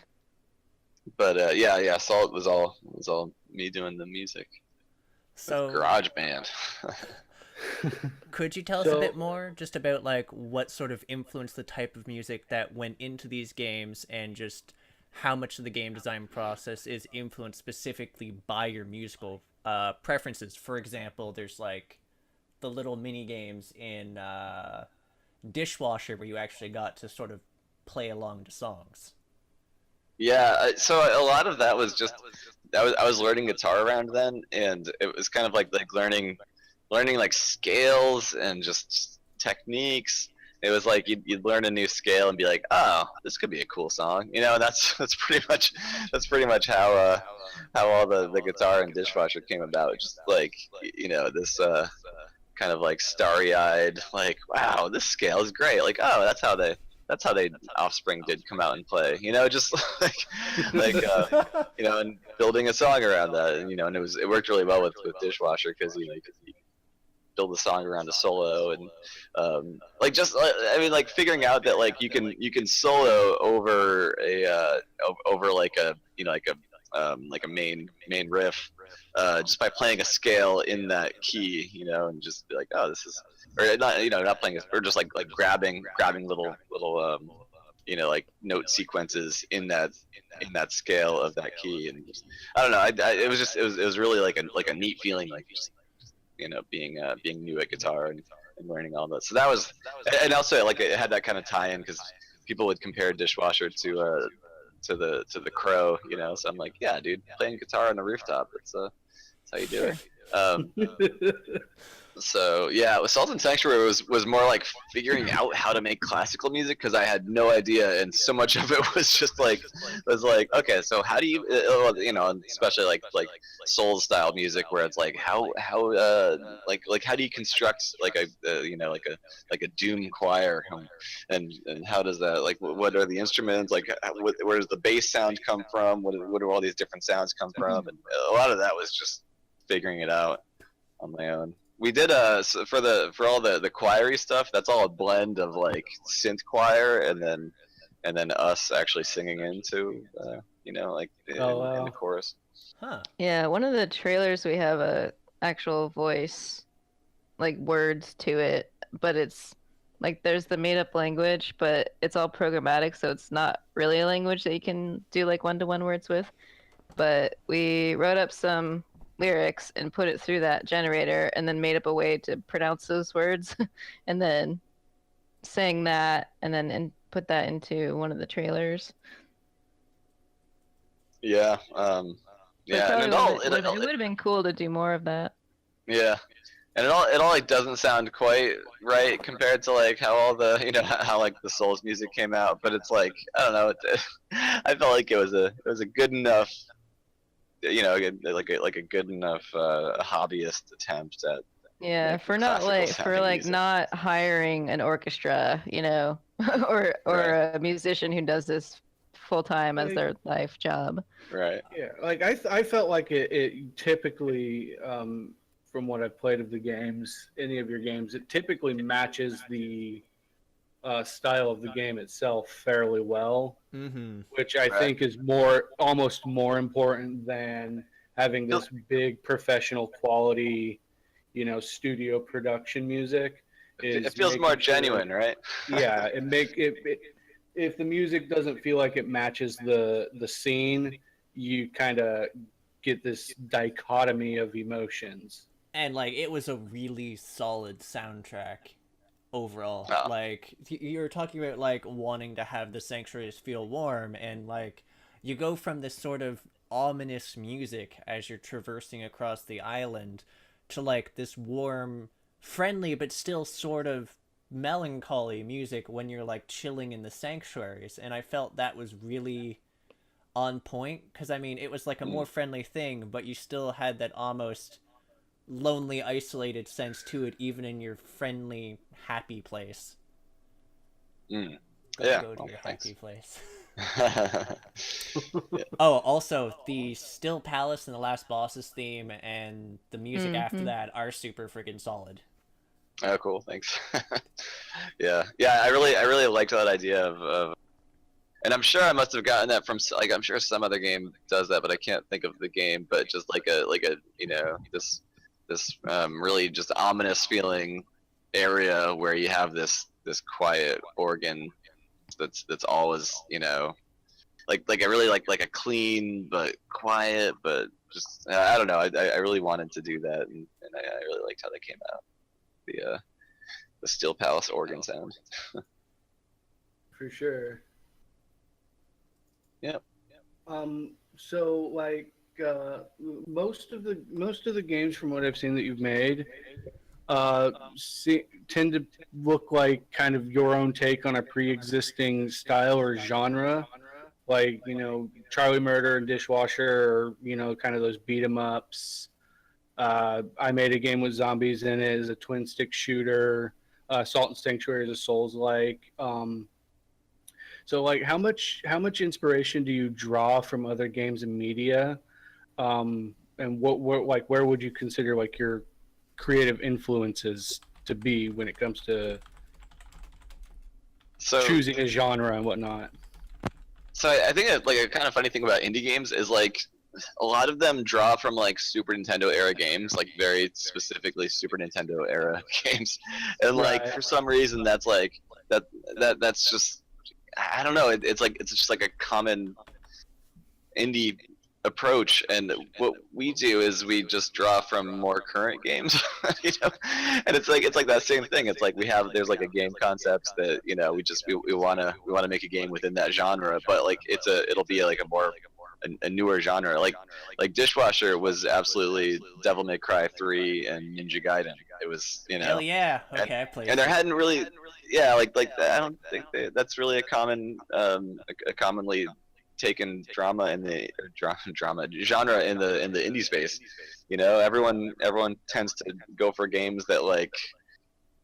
But yeah, Salt was all me doing the music. so Garage band. Could you tell us a So bit more just about like what sort of influenced the type of music that went into these games and just how much of the game design process is influenced specifically by your musical preferences? For example, there's like the little mini games in Dishwasher where you actually got to sort of play along to songs. Yeah, so a lot of that was just I was learning guitar around then, and it was kind of like learning like scales and just techniques. It was like you'd learn a new scale and be like, oh, this could be a cool song, you know. And that's pretty much how all the guitar and Dishwasher came about. Just like you know this kind of like starry-eyed, like wow, this scale is great. Like oh, that's how they Offspring did come out and play. You know, just like you know, and building a song around that, and you know, and it worked really well with Dishwasher because you know you build a song around a solo and like just I mean like figuring out that like you can solo over a over like a you know like a main riff just by playing a scale in that key, you know, and just be like oh this is or not you know not playing or just like grabbing little you know like note sequences in that scale of that key and just, I don't know it was just it was really like a neat feeling like just you know being new at guitar and learning all that so that was and also like it had that kind of tie-in because people would compare Dishwasher to the Crow, you know, so I'm like yeah dude playing guitar on the rooftop that's how you do Sure. it so yeah, Salt and Sanctuary was more like figuring out how to make classical music because I had no idea, and so much of it was like okay, so how do you you know, especially like soul style music where it's like how like how do you construct like a you know like a doom choir and how does that like what are the instruments like where does the bass sound come from what do all these different sounds come from and a lot of that was just figuring it out on my own. We did so for all the choiry stuff. That's all a blend of like synth choir and then us actually singing into you know like Oh in the wow. chorus. Huh. Yeah, one of the trailers we have a actual voice, like words to it, but it's like there's the made up language, but it's all programmatic, so it's not really a language that you can do like one-to-one words with. But we wrote up some lyrics and put it through that generator and then made up a way to pronounce those words and then sang that and put that into one of the trailers. Yeah, But yeah, and it would have been cool to do more of that. yeah, and it all like doesn't sound quite right compared to like how all the you know how like the Souls music came out, but it's like I don't know, I felt like it was a good enough you know like a good enough hobbyist attempt at Yeah, making for not classical like for sounding like music. not hiring an orchestra, you know, or Right, a musician who does this full time as Like, their life job. right. yeah, like I felt like it typically, from what I've played of the games, any of your games, it typically matches the style of the game itself fairly well, Mm-hmm. which I Right. think is almost more important than having this big professional quality, you know, studio production music. It Is feels more making sure, genuine, right? yeah, it if the music doesn't feel like it matches the scene, you kind of get this dichotomy of emotions. And like it was a really solid soundtrack overall. Oh, Like you're talking about like wanting to have the sanctuaries feel warm and like you go from this sort of ominous music as you're traversing across the island to like this warm, friendly but still sort of melancholy music when you're like chilling in the sanctuaries and I felt that was really on point because I mean it was like a more mm, friendly thing but you still had that almost lonely, isolated sense to it, even in your friendly, happy place. mm. Gotta Yeah. go to Well, your thanks. happy place. Oh, also, the Still Palace and the Last Boss's theme and the music after Hmm. that are super freaking solid. Oh, cool. Thanks. Yeah, yeah. I really liked that idea of, and I'm sure I must have gotten that from like I'm sure some other game does that, but I can't think of the game. But just like a you know really just ominous feeling area where you have this quiet organ that's always, you know, like I really like a clean but quiet, but just I don't know. I really wanted to do that, and I really liked how that came out. The Steel Palace organ sound. For sure. Yep. So like most of the games from what I've seen that you've made tend to look like kind of your own take on a pre-existing style or genre, like, you know, Charlie Murder and Dishwasher, or, you know, kind of those beat 'em ups. I made a game with zombies in it as a twin stick shooter. Salt and Sanctuary is a Souls-like. So like, how much inspiration do you draw from other games and media, and what like, where would you consider like your creative influences to be when it comes to choosing a genre and whatnot? So I think that, like, a kind of funny thing about indie games is like a lot of them draw from like Super Nintendo era games, like very specifically Super Nintendo era games, and like for some reason that's like that's just, I don't know. It's just like a common indie approach, and what we do is we just draw from more current games, you know. And it's like that same thing. It's like there's like a game concept that, you know, we want to make a game within that genre, but like it'll be like a newer genre. Like Dishwasher was absolutely Devil May Cry 3 and Ninja Gaiden. It was, you know. Hell yeah. Okay, I played. And there hadn't really, yeah, like I don't think that's really a common, a commonly taken drama in the drama genre in the indie space. You know, everyone tends to go for games that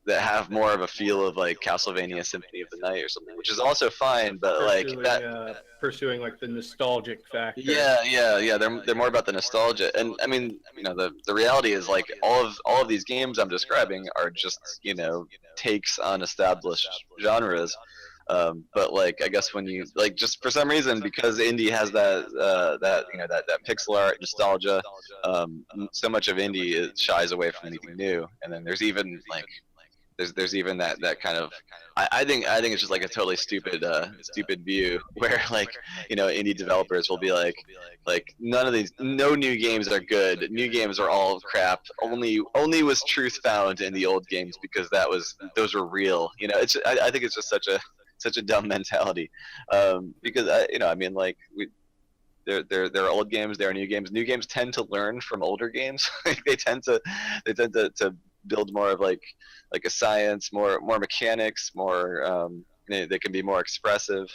have more of a feel of like Castlevania Symphony of the Night or something, which is also fine, but pursuing like the nostalgic factor. Yeah. They're more about the nostalgia, and I mean, you know, the reality is like all of these games I'm describing are just, you know, takes on established genres. But like, I guess when you like, just for some reason, because indie has that you know, that pixel art nostalgia, so much of indie shies away from anything new, and then there's even like. There's even that kind of, I think it's just like a totally stupid view where, like, you know, indie developers will be like no new games are good, new games are all crap, only was truth found in the old games because those were real, you know. I think it's just such a dumb mentality, because you know, I mean, like, there are old games, there are new games. New games tend to learn from older games. they tend to build more of like a science, more mechanics, more they can be more expressive.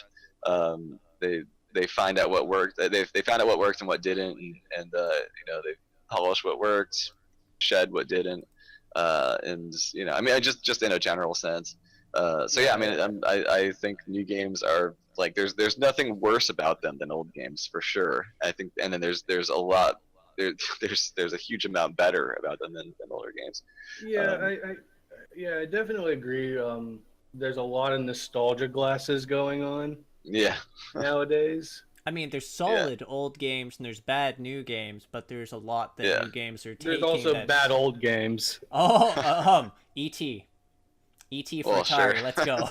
They find out what worked. They found out what worked and what didn't, and you know, they polish what worked, shed what didn't, and, you know, I mean, just in a general sense. So yeah, I mean, I think new games are like, there's nothing worse about them than old games, for sure. I think, and then there's a lot. There's a huge amount better about them than older games. Yeah, I definitely agree. There's a lot of nostalgia glasses going on. Yeah. Nowadays. I mean, there's solid old games and there's bad new games, but there's a lot that new games are taking. There's also bad old games. Oh, E.T. E.T. for Atari. Sure. Let's go.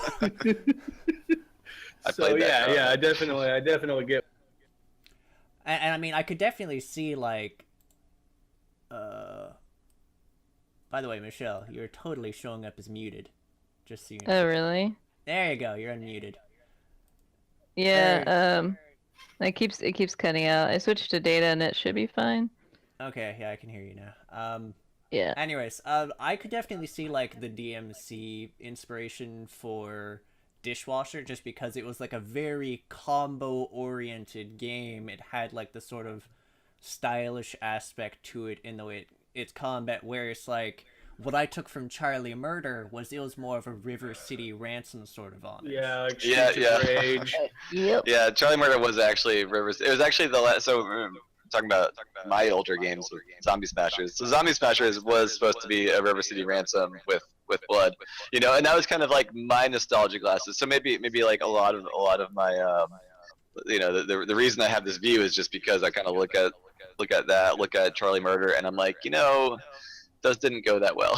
So yeah, I definitely get. And I mean, I could definitely see, like, by the way, Michelle, you're totally showing up as muted. Just so you know. Oh, really? There you go. You're unmuted. Yeah. It keeps cutting out. I switched to data, and it should be fine. Okay. Yeah, I can hear you now. Yeah. Anyways, I could definitely see, like, the DMC inspiration for Dishwasher, just because it was like a very combo oriented game. It had like the sort of stylish aspect to it in the way it's combat, where it's like what I took from Charlie Murder was it was more of a River City Ransom sort of homage. Yeah, like Rage. Yep. Yeah, Charlie Murder was actually Rivers. It was actually the last. So talking about my older games with Zombie Smashers. So Zombie Smashers was supposed to be a River City Ransom with blood, you know, and that was kind of like my nostalgia glasses. So maybe like a lot of my you know, the reason I have this view is just because I kind of look at Charlie Murder and I'm like, you know, those didn't go that well.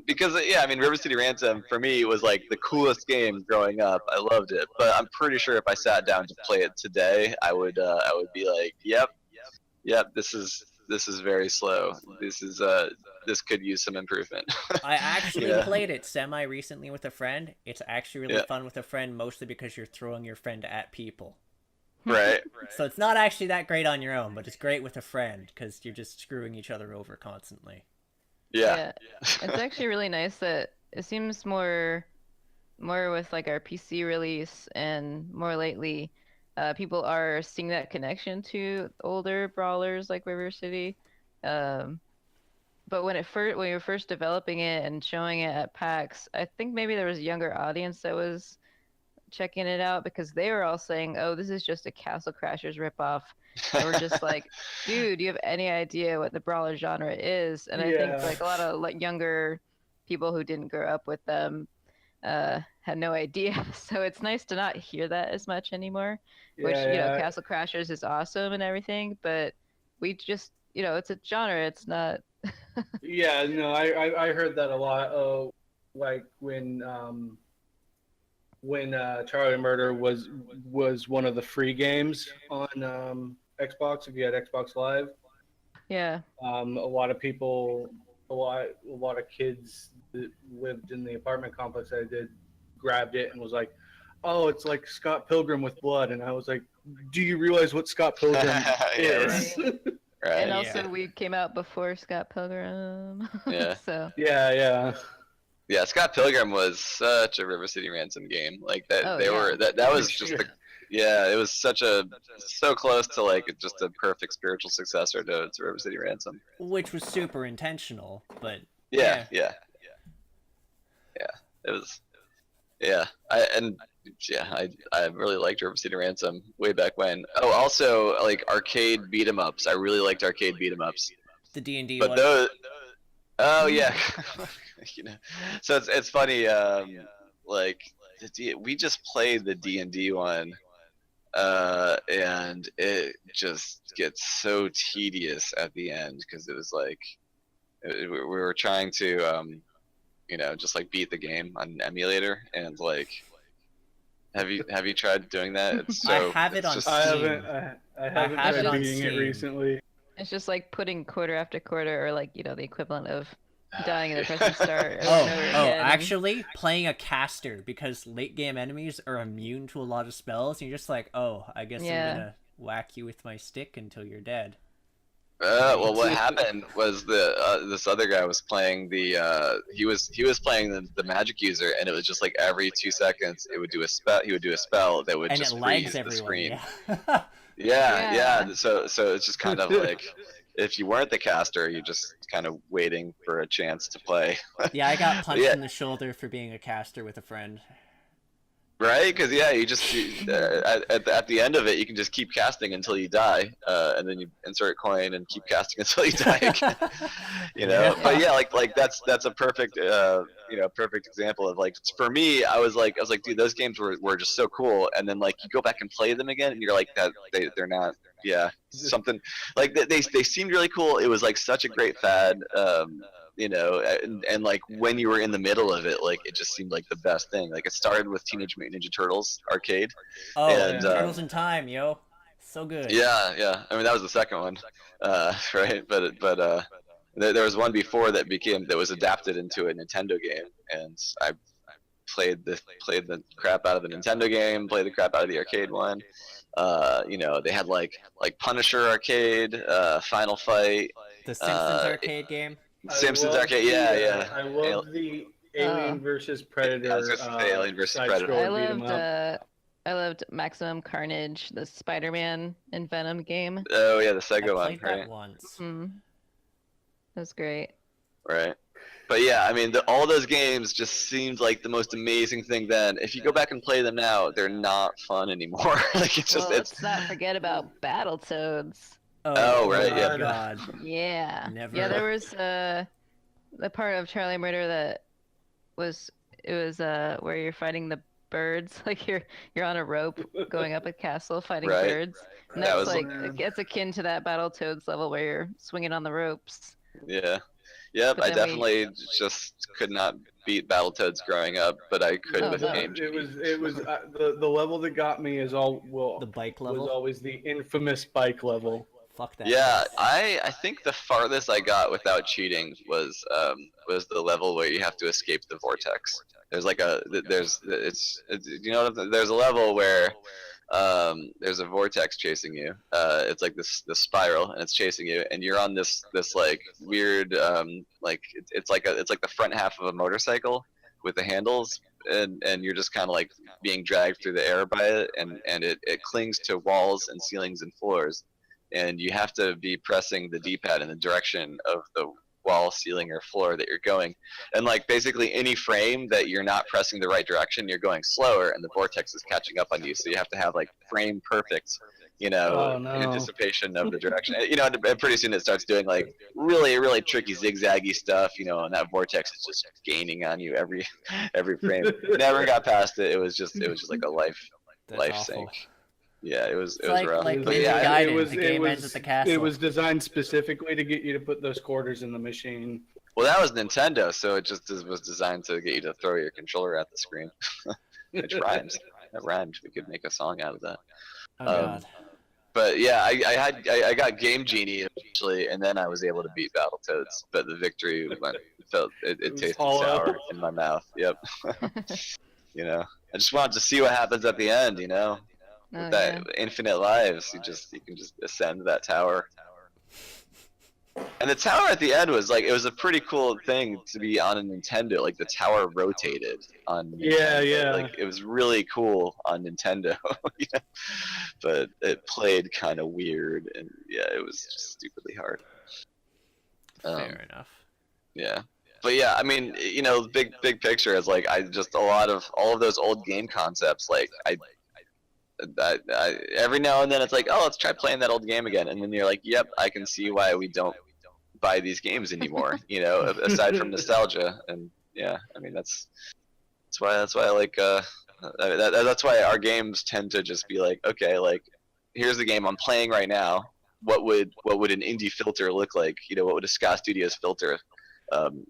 Because yeah, I mean, River City Ransom for me was like the coolest game growing up. I loved it, but I'm pretty sure if I sat down to play it today, I would be like, yep, this is very slow. This could use some improvement. I actually Yeah. played it semi recently with a friend. It's actually really Yeah. fun with a friend, mostly because you're throwing your friend at people. Right. So it's not actually that great on your own, but it's great with a friend because you're just screwing each other over constantly. Yeah. It's actually really nice that it seems more with like our PC release and more lately, people are seeing that connection to older brawlers like River City. But when we were first developing it and showing it at PAX, I think maybe there was a younger audience that was checking it out because they were all saying, "Oh, this is just a Castle Crashers ripoff." And we're just like, "Dude, do you have any idea what the brawler genre is?" And I think Yeah. like a lot of like younger people who didn't grow up with them had no idea. So it's nice to not hear that as much anymore. Which Yeah. Castle Crashers is awesome and everything, but we just it's a genre. It's not. Yeah, no, I heard that a lot. Oh, like when Charlie Murder was one of the free games on Xbox. If you had Xbox Live, Yeah. a lot of people, a lot of kids that lived in the apartment complex I did, grabbed it and was like, "Oh, it's like Scott Pilgrim with blood." And I was like, "Do you realize what Scott Pilgrim Yeah, is?" Right. And Yeah. also, we came out before Scott Pilgrim. Yeah. So. Yeah. Yeah, Scott Pilgrim was such a River City Ransom game. Like that, Oh, they yeah. were that was just the yeah, it was so close to like just a perfect spiritual successor to River City Ransom. Which was super intentional, but Yeah. It was I really liked River City Ransom way back when. Oh, also like arcade beat 'em ups. I really liked arcade beat 'em ups. the D&D But one. those oh yeah. So it's funny like we just played the D&D one and it just gets so tedious at the end because it was like we were trying to just like beat the game on an emulator and like have you tried doing that? It's so I have it it's on just, I Steam. haven't have it tried on beating it Steam. recently. It's just like putting quarter after quarter, or like the equivalent of dying and then pressing start. Over Oh, and over oh, again. actually, playing a caster because late game enemies are immune to a lot of spells. And you're just like, oh, I guess Yeah. I'm gonna whack you with my stick until you're dead. well, what happened was this other guy was playing he was playing the magic user, and it was just like every 2 seconds it would do a spell. He would do a spell that would And just it freeze lags the everyone. screen. Yeah. Yeah. So it's just kind of like if you weren't the caster, you're just kind of waiting for a chance to play. Yeah, I got punched Yeah. in the shoulder for being a caster with a friend. Right? Because at the end of it, you can just keep casting until you die, and then you insert a coin and keep casting until you die again. Yeah. But yeah, like that's a perfect perfect example of like for me, I was like, dude, those games were just so cool, and then like you go back and play them again, and you're like that they're not. Yeah, something like they seemed really cool. It was like such a great fad. And like when you were in the middle of it, like it just seemed like the best thing. Like it started with Teenage Mutant Ninja Turtles arcade. Oh, And, Turtles in Time, yo. So good. Yeah. I mean that was the second one, right? But there was one before that was adapted into a Nintendo game, and I played the crap out of the Nintendo game, played the crap out of the arcade one. They had like Punisher arcade, Final Fight, The Simpsons arcade game. Simpsons arcade. Yeah. I love the Alien versus Predator. I was gonna say Alien versus Predator. I loved Maximum Carnage, the Spider-Man and Venom game. Oh yeah, the I Sega one, played that right? once. That was great. Right. But yeah, I mean, all those games just seemed like the most amazing thing then. If you go back and play them now, they're not fun anymore. Like it's just Let's not forget about Battletoads. Oh, right, my yeah. God. Yeah. Never. Yeah, there was the part of Charlie Murder that was where you're fighting the birds, like you're on a rope going up a castle fighting Right. birds. And That that's was- like it's akin to that Battletoads level where you're swinging on the ropes. Yeah. Yep, But I then we- definitely just could not beat Battletoads growing up, but I could Oh, with no. Game It Genie. was the level that got me is The bike was level. always the infamous bike level. Fuck that. Yeah, place. I think the farthest I got without cheating was the level where you have to escape the vortex. There's like a there's it's you know there's a level where there's a vortex chasing you. It's like this spiral and it's chasing you, and you're on this like weird like it's like the front half of a motorcycle with the handles, and you're just kind of like being dragged through the air by it, and it clings to walls and ceilings and floors, and you have to be pressing the D-pad in the direction of the wall, ceiling, or floor that you're going. And like basically any frame that you're not pressing the right direction, you're going slower, and the vortex is catching up on you. So you have to have like frame perfect, Oh, no. anticipation of the direction. And pretty soon it starts doing like really tricky zigzaggy stuff, and that vortex is just gaining on you every frame. Never got past it. It was just like a That's life awful. sink. Yeah, it was like- rough. like But Ninja yeah, Gaiden, the game ends at the castle. It was designed specifically to get you to put those quarters in the machine. well, that was Nintendo, so it just was designed to get you to throw your controller at the screen. Which rhymes. That rhymed. We could make a song out of that. Oh Um, god. But yeah, I got Game Genie eventually, and then I was able to beat Battletoads. But the victory it was tasted hollow. sour in my mouth. Yep. I just wanted to see what happens at the end. Oh, With that infinite lives, you can just ascend that tower. And the tower at the end was like, it was a pretty cool thing to be on a Nintendo. Like the tower rotated on Yeah, Nintendo. yeah. Like it was really cool on Nintendo. But it played kind of weird, and yeah, it was just stupidly hard. Fair enough. Yeah. But yeah, I mean, big picture is like all of those old game concepts. Like I every now and then it's like, oh, let's try playing that old game again, and then you're like, yep, I can see why we don't buy these games anymore. Aside from nostalgia, and yeah, I mean that's why I like that's why our games tend to just be like, okay, like here's the game I'm playing right now. What would an indie filter look like? What would a Ska Studios filter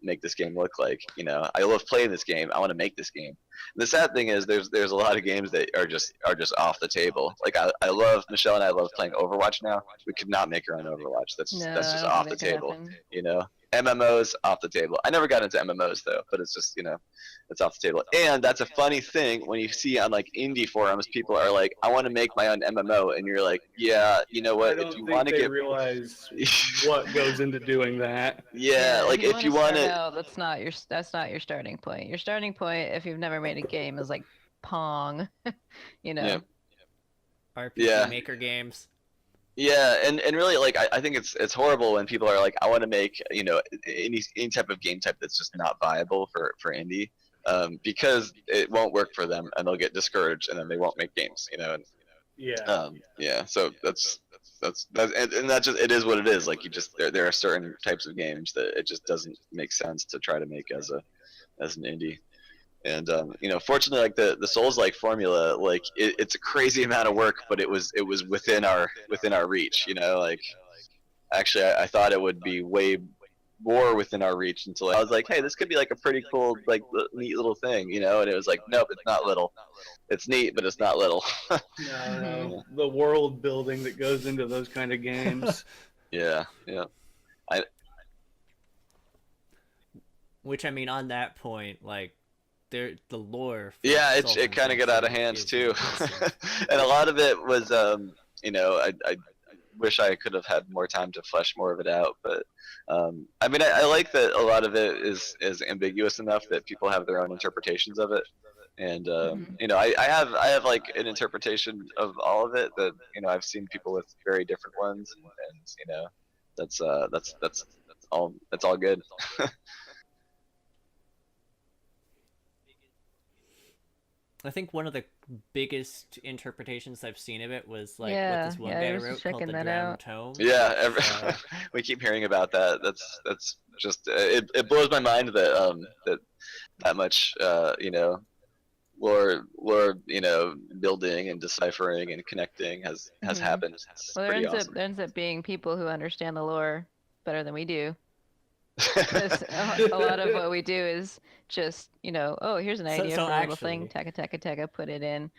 make this game look like? I love playing this game. I want to make this game. The sad thing is there's a lot of games that are just off the table. Like I love Michelle and I love playing Overwatch now. We could not make our own Overwatch. That's No, just I don't off think the that could table. happen. MMOs off the table. I never got into MMOs though, but it's just it's off the table. And that's a funny thing when you see on like indie forums, people are like, I want to make my own MMO, and you're like, yeah, you know what? I don't If you think want to they get realize what goes into doing that. yeah, like if you want to that's not your starting point. Your starting point, if you've never made a game, is like Pong. Yeah. RPG Yeah. Maker games. Yeah, and really, like, I think it's horrible when people are like, I want to make, any type of game type that's just not viable for indie, because it won't work for them, and they'll get discouraged, and then they won't make games, and Yeah. yeah, so that's and that just, it is what it is. Like, there are certain types of games that it just doesn't make sense to try to make as an indie. And fortunately, like the Souls-like formula, like it's a crazy amount of work, but it was within our reach. Like actually, I thought it would be way more within our reach until I was like, hey, this could be like a pretty cool, like neat little thing, And it was like, nope, it's not little. It's neat, but it's not little. No, the world building that goes into those kind of games. Yeah. Which I mean, on that point, like the lore. For Yeah, Souls it kind of got out of hands is too, impressive. and a lot of it was, I wish I could have had more time to flesh more of it out. But I mean, I like that a lot of it is ambiguous enough that people have their own interpretations of it, and I have like an interpretation of all of it that I've seen people with very different ones, and that's all good. I think one of the biggest interpretations I've seen of it was like Yeah, what this one yeah, I guy was wrote just called checking the that Drowned out. Tome. Yeah, Uh, we keep hearing about that. That's just it blows my mind that that much lore building and deciphering and connecting has Mhm. happened. It's Well, pretty awesome. there ends up being people who understand the lore better than we do. Because a lot of what we do is just, oh, here's an idea So for a little thing, actually, taka taka taka, put it in.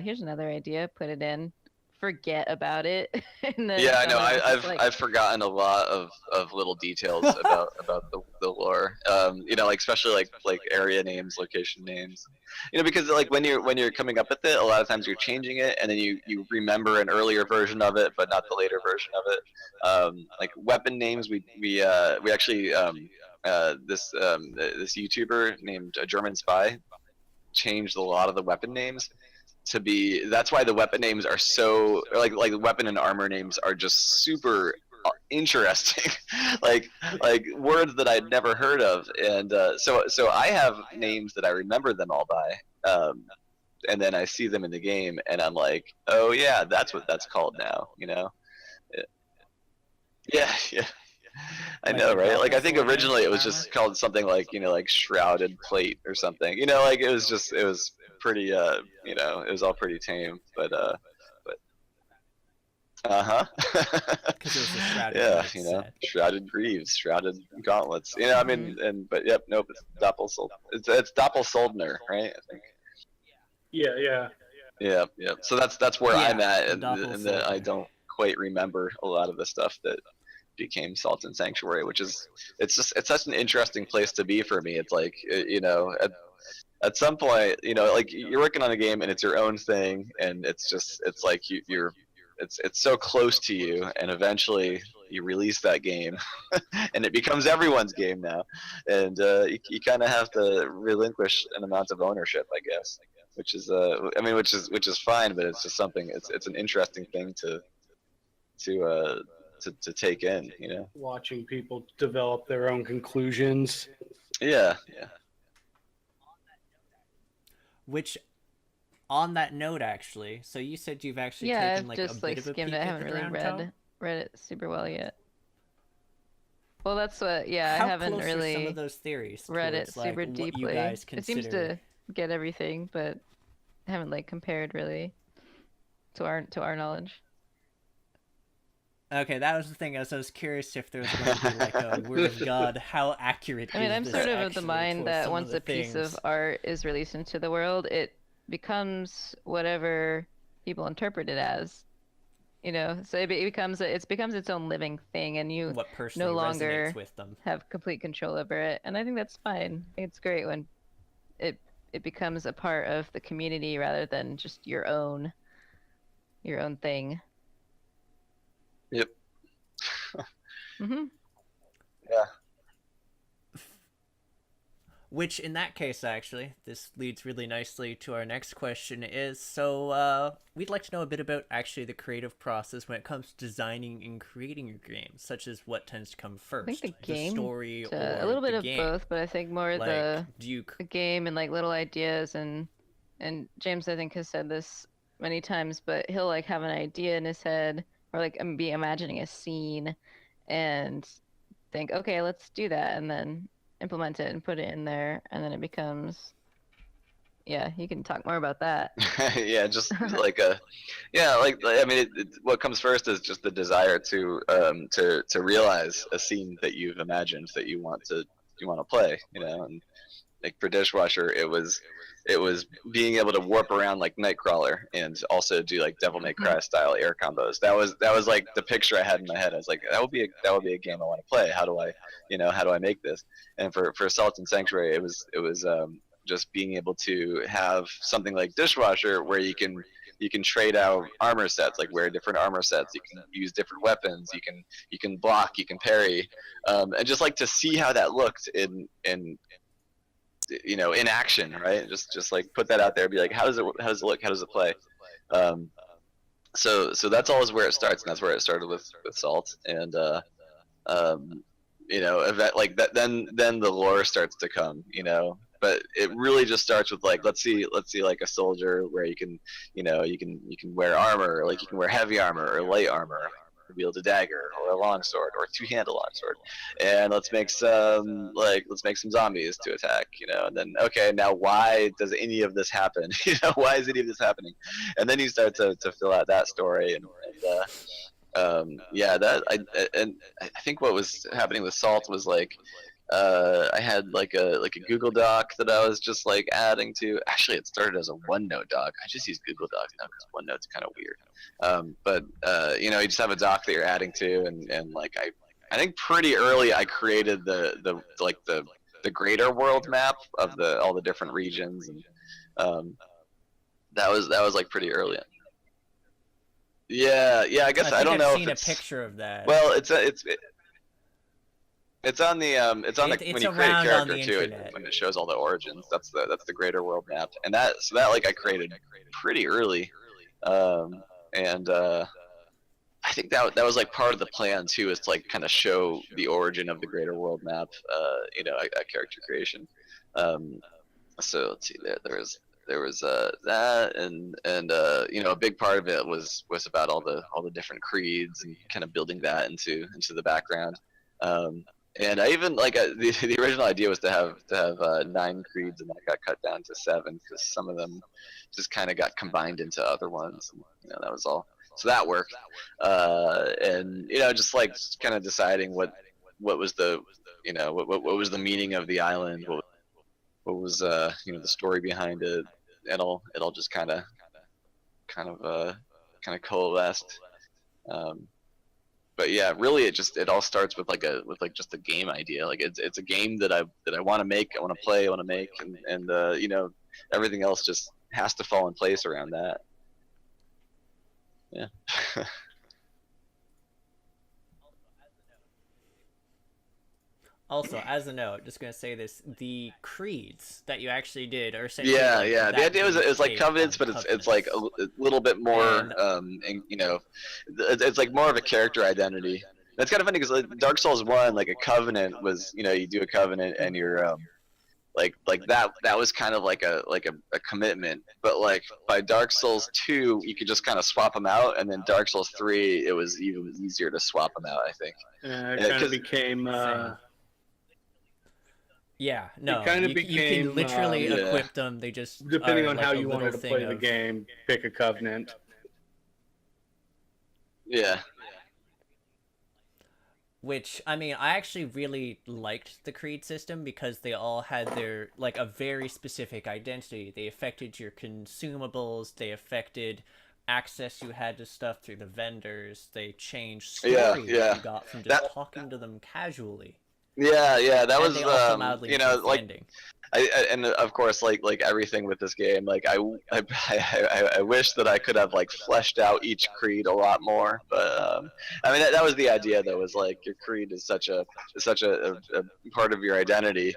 Here's another idea, put it in. Forget about it, and then Yeah, I know. someone else is like, I've forgotten a lot of little details about the lore. Like especially like area names, location names. Because like when you're coming up with it, a lot of times you're changing it, and then you remember an earlier version of it, but not the later version of it. Like weapon names, we actually this YouTuber named a German Spy changed a lot of the weapon names to be. That's why the weapon names are so like weapon and armor names are just super interesting. like words that I'd never heard of, and so I have names that I remember them all by, and then I see them in the game and I'm like, oh yeah, that's what that's called now, yeah. Yeah, I like know, a right? Like I think doppelganger originally it was armor. just called something like like shrouded plate or something. Like it was pretty it was all pretty tame, but Because it was the Shrouded yeah, Knight set. shrouded greaves, shrouded gauntlets. I mean, but yep, nope, it's Doppelsoldner, right? I think. Yeah. Yeah, yeah. So that's where I'm Yeah, at, the and then I Doppelsoldier. don't quite remember a lot of the stuff that became Salt and Sanctuary, which is it's such an interesting place to be for me. It's like at some point, like you're working on a game and it's your own thing, and it's like you're it's so close to you, and eventually you release that game, and it becomes everyone's game now, and you kind of have to relinquish an amount of ownership, I guess, which is I mean, which is fine, but it's just something. It's an interesting thing to to take in, Watching people develop their own conclusions. Yeah, yeah. Which, on that note, actually, so you said you've actually yeah, taken I've like a just like bit of a skimmed peek it. I at haven't the really ground toe. read it super well yet. Well, that's what. Yeah, I How haven't close are some of really those theories read it towards like super what you deeply. guys It seems consider? to get everything, but I haven't like compared really to our knowledge. Okay, that was the thing. I was curious if there was going to be like a word of God. How accurate I mean, is I'm this sort of the actually mind towards that some of once the a piece of things? art is released into the world, it becomes whatever people interpret it as. So it becomes its own living thing, and you What no personally resonates longer with them? have complete control over it. And I think that's fine. It's great when it it becomes a part of the community rather than just your own thing. Yep. Hmm. Yeah. Which, in that case, actually, this leads really nicely to our next question is, so, we'd like to know a bit about, actually, the creative process when it comes to designing and creating your games, such as what tends to come I think first, the the game, story a or little the bit of game? both, but I think more Like, do you... the game and like little ideas and James I think has said this many times, but he'll like have an idea in his head or like be imagining a scene and think, okay, let's do that, and then implement it and put it in there, and then it becomes. Yeah, you can talk more about that. Yeah, just like yeah, like I mean, what comes first is just the desire to realize a scene that you've imagined that you want to play, and like for Dishwasher, it was being able to warp around like Nightcrawler and also do like Devil May Cry style air combos. That was like the picture I had in my head. I was like, that would be a game I want to play. How do I make this? And for Salt and Sanctuary, it was just being able to have something like Dishwasher where you can trade out armor sets, like wear different armor sets. You can use different weapons. You can block. You can parry, and just like to see how that looked in action, right? Just like put that out there, be like, how does it look, how does it play? So that's always where it starts, and that's where it started with Salt, and event like that, then the lore starts to come, but it really just starts with like, let's see like a soldier where you can wear armor, like you can wear heavy armor or light armor, wield a dagger or a longsword or a two-handed longsword, and let's make some zombies to attack, and then okay, now why does any of this happen? Why is any of this happening? And then you start to fill out that story, and Yeah, and I think what was happening with Salt was like I had like a Google Doc that I was just like adding to. Actually, it started as a OneNote doc. I just use Google Docs now because OneNote's kind of weird. But you know, you just have a doc that you're adding to, and like I think pretty early I created the greater world map of the all the different regions, and um, that was like pretty early. Yeah, yeah. I guess I I think don't I've know if seen a it's picture of that. well, it's on the It's when you create a around on character the too, internet. when it shows all the origins. That's the greater world map, and that like I created pretty early, and I think that was like part of the plan too, is to like kind of show the origin of the greater world map, you know, at character creation. Um, so let's see, there was that, and you know, a big part of it was about all the different creeds and kind of building that into the background. And I even like the original idea was to have 9 creeds, and that got cut down to 7 because some of them just kind of got combined into other ones. And, you know, that was all. So that worked. And you know, just like kind of deciding what was the, you know, what was the meaning of the island, what was you know, the story behind it. It'll just kind of coalesced. Um, but yeah, really, it all starts with like just a game idea. Like it's a game that I want to make, I want to play, I want to make, and you know, everything else just has to fall in place around that. Yeah. Also, as a note, just gonna say this: the creeds that you actually did are essentially Yeah, like yeah. The that idea was being it's like take covenants, on but it's like covenants. a little bit more, And and, you know, it's like more of a character identity. That's kind of funny because like Dark Souls 1, like a covenant was, you know, you do a covenant and you're like that was kind of like a commitment. But like by Dark Souls 2, you could just kind of swap them out, and then Dark Souls 3, it was even easier to swap them out, I think. It kind of became. same. Yeah, It no, kind of you can became. literally Yeah. equip them. They just Depending are on like how a you little wanted to thing play the of game, pick a covenant. Yeah. which I mean, I actually really liked the creed system because they all had their like a very specific identity. They affected your consumables, they affected access you had to stuff through the vendors, they changed Yeah, story that yeah. you got from just That talking to them casually. yeah, that And was they also mildly you know, improved the like ending. and of course like everything with this game, like I wish that I could have like fleshed out each creed a lot more, but I mean that was the idea though, was like your creed is such a part of your identity,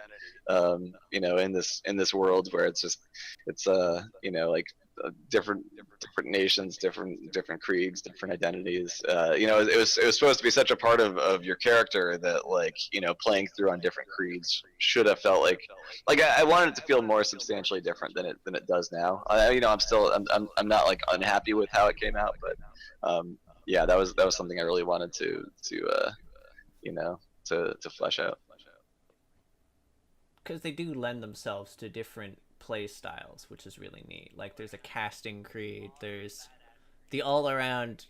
you know, in this world where it's just it's you know, like different nations, different creeds, different identities. You know, it was supposed to be such a part of your character that, like, you know, playing through on different creeds should have felt like I wanted it to feel more substantially different than it does now. You know, I'm not like unhappy with how it came out, but yeah, that was something I really wanted to you know, to flesh out. Because they do lend themselves to different play styles, which is really neat. Like there's a casting creed, there's the all-around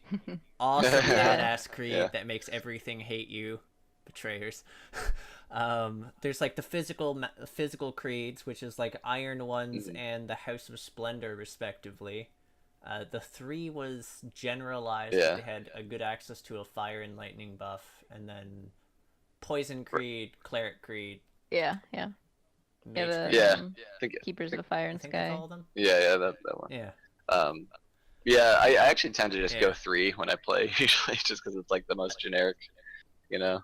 awesome badass creed Yeah. that makes everything hate you, betrayers. There's like the physical creeds, which is like Iron Ones Mhm. and the House of Splendor, respectively. The 3 was generalized. Yeah. They had a good access to a fire and lightning buff, and then Poison Creed, Cleric Creed, Yeah, yeah. Mage the- Creed. Yeah. Um, I think, Keepers think of Fire I and think that's Sky. all of them. yeah, that one. Yeah. Um, yeah, I actually tend to just go Yeah. 3 when I play usually, just because it's like the most generic, you know,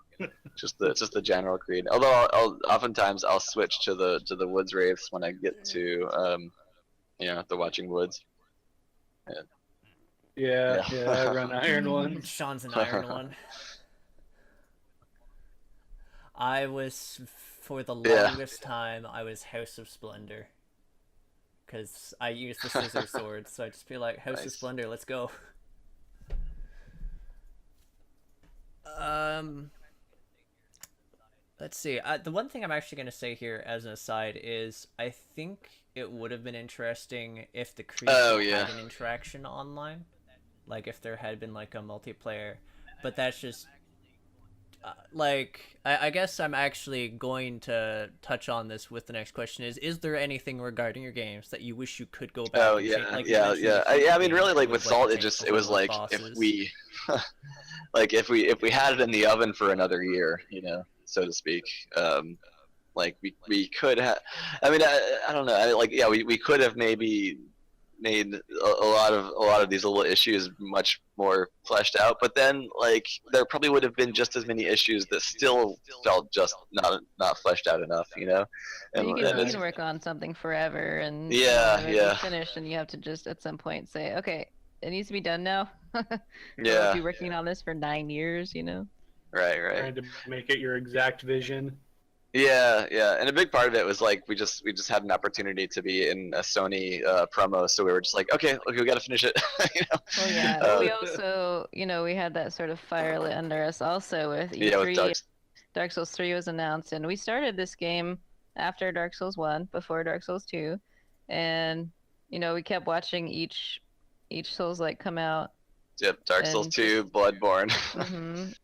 just the general creed. Although oftentimes I'll switch to the woods wraiths when I get to you know, the watching woods. Yeah, Yeah. I run Iron Ones. Sean's an Iron One. I was, for the Yeah. longest time, I was House of Splendor. Because I used the scissor sword, so I'd just be like, House of Nice. Splendor, let's go. Um, let's see. The one thing I'm actually going to say here as an aside is I think it would have been interesting if the creatures Oh, yeah. had an interaction online. like if there had been like a multiplayer, but that's just like I guess I'm actually going to touch on this with the next question is there anything regarding your games that you wish you could go back Oh and change? Like I mean, really, like with Salt, it was those like if bosses. we, like if we had it in the oven for another year, so to speak. Like we could have. I mean, I don't know. Like yeah, we could have maybe made a lot of these little issues much more fleshed out, but then like there probably would have been just as many issues that still felt just not fleshed out enough, But and, you and can it's work on something forever, and yeah, it'll yeah, be finished, and you have to just at some point say, okay, it needs to be done now. Or we'll yeah, be working on this for 9 years. right, Trying to make it your exact vision. yeah, yeah, and a big part of it was like we just had an opportunity to be in a Sony promo, so we were just like, okay, we got to finish it, Well, yeah, Uh, we also, we had that sort of fire lit under us also with yeah, with E3. Dark Souls 3 was announced, and we started this game after Dark Souls 1, before Dark Souls 2, and we kept watching each Souls like come out, yep, Dark Souls and 2, Bloodborne.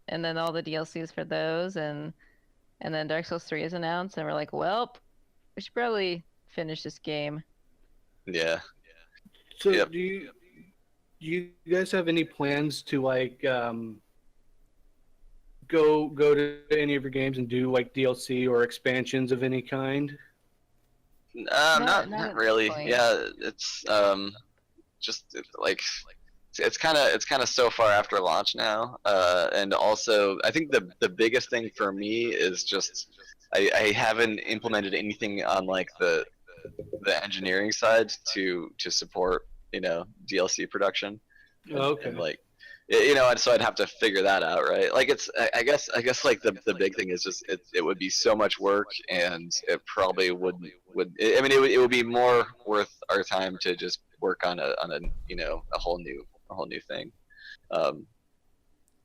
and then all the DLCs for those, and then Dark Souls 3 is announced, and we're like, well, we should probably finish this game. Yeah. So Yep. do you guys have any plans to like go to any of your games and do like DLC or expansions of any kind? Not Not at really. this point. Yeah, it's just like it's kind of so far after launch now, and also I think the biggest thing for me is just I haven't implemented anything on like the engineering side to support DLC production, Okay. and like and so I'd have to figure that out, right? Like I guess like the big thing is just it would be so much work, and it probably would I mean it would be more worth our time to just work on a a whole new thing.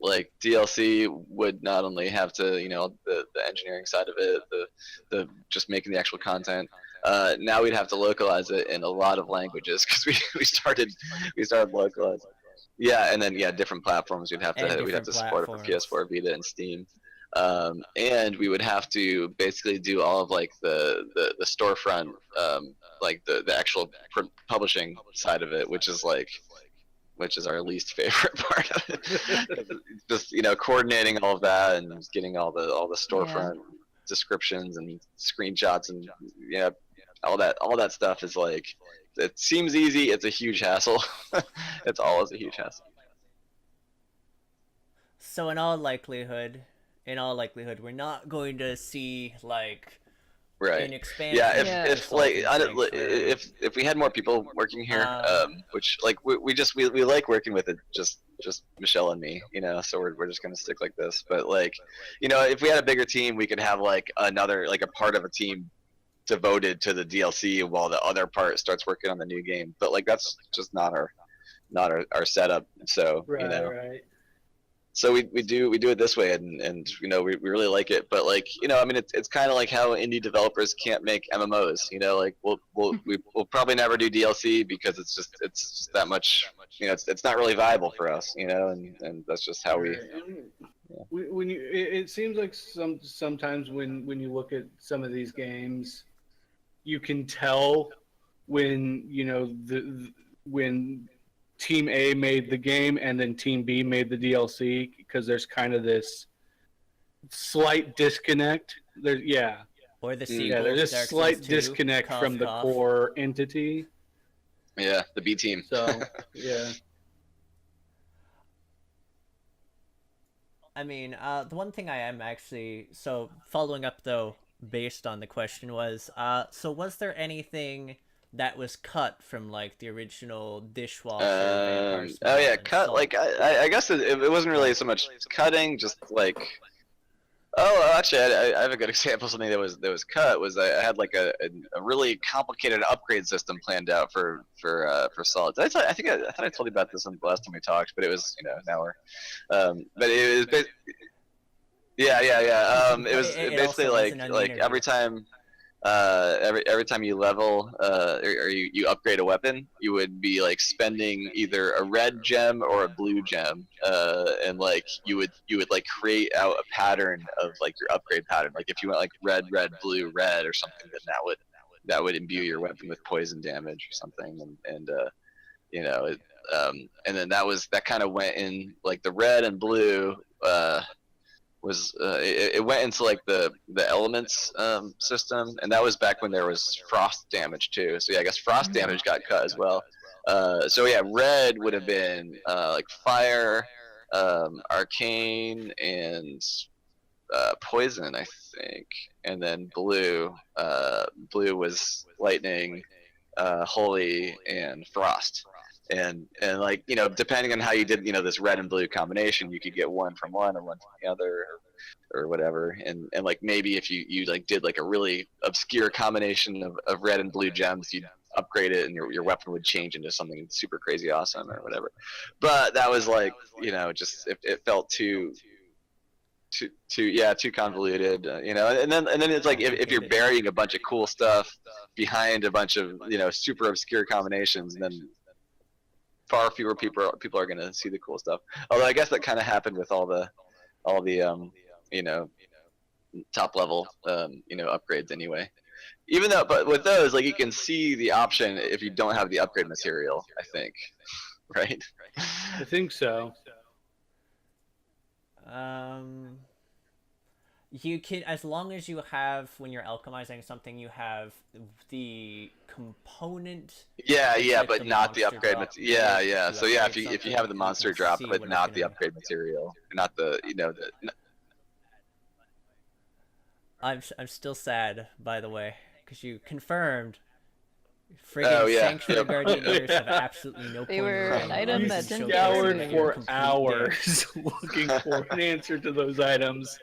Like DLC would not only have to the engineering side of it, the just making the actual content. Now we'd have to localize it in a lot of languages because we started localizing. Yeah, and then different platforms we'd have to support it for PS4, Vita, and Steam. And we would have to basically do all of like the storefront, like the actual publishing side of it, which is our least favorite part of it. Just coordinating all of that and just getting all the storefront descriptions and screenshots and all that stuff is like, it seems easy. It's a huge hassle. It's always a huge hassle. So in all likelihood, we're not going to see like Right. an expansion. Yeah. If like if if we had more people working here, which like we like working with it, just Michelle and me, so we're just gonna stick like this. But like, if we had a bigger team, we could have like another like a part of a team devoted to the DLC while the other part starts working on the new game. But like that's just not our setup. So Right. so we do it this way, and we really like it. But like I mean it's kind of like how indie developers can't make MMOs. Like we'll probably never do DLC because it's just that much. It's not really viable for us. And that's just how we. When it seems like sometimes when you look at some of these games, you can tell when when Team A made the game and then Team B made the DLC, because there's kind of this slight disconnect. or the sequel. There's a Dark slight Souls 2, disconnect cough, from the cough. core entity. Yeah, the B team. So yeah. I mean, the one thing I am actually following up though, based on the question was, so was there anything that was cut from like the original Dishwasher? Vampire Smell, Oh yeah, and cut. Salt? Like I guess it wasn't really so much cutting, just like. Oh, actually, I have a good example. Something that was cut was I had like a really complicated upgrade system planned out for Solid. I thought I told you about this on the last time we talked, but it was an hour. But it was yeah. It was It basically also like wasn't on the interview. every time. every time you level or you upgrade a weapon, you would be like spending either a red gem or a blue gem, and like you would like create out a pattern of like your upgrade pattern. Like if you went like red, red, blue, red or something, then that would imbue your weapon with poison damage or something, and you know, and then that kind of went in like the red and blue. It went into like the elements system, and that was back when there was frost damage too. So yeah, I guess frost damage got cut as well. So yeah, red would have been like fire, arcane, and poison, I think, and then blue was lightning, holy, and frost. And like depending on how you did this red and blue combination, you could get one from one or one from the other, or whatever. And like maybe if you like did like a really obscure combination of red and blue gems, you'd upgrade it and your weapon would change into something super crazy awesome or whatever. But that was like just it felt too convoluted, and then it's like if you're burying a bunch of cool stuff behind a bunch of super obscure combinations, then far fewer people are going to see the cool stuff. Although I guess that kind of happened with all the top level upgrades anyway. Even though, but with those, like you can see the option if you don't have the upgrade material, I think, right? I think so. You can, as long as you have, when you're alchemizing something, you have the component. Yeah, but the not the monster upgrade. drop. Yeah. So yeah, upgrade if you something, have the you monster can drop, see but what not it's the gonna- upgrade material, not the I'm still sad, by the way, because you confirmed. Friggin' Oh, yeah. Sanctuary Yep. Guardians have absolutely no They point were in an the item game. We that didn't scoured care. for Complete hours looking for an answer to those items.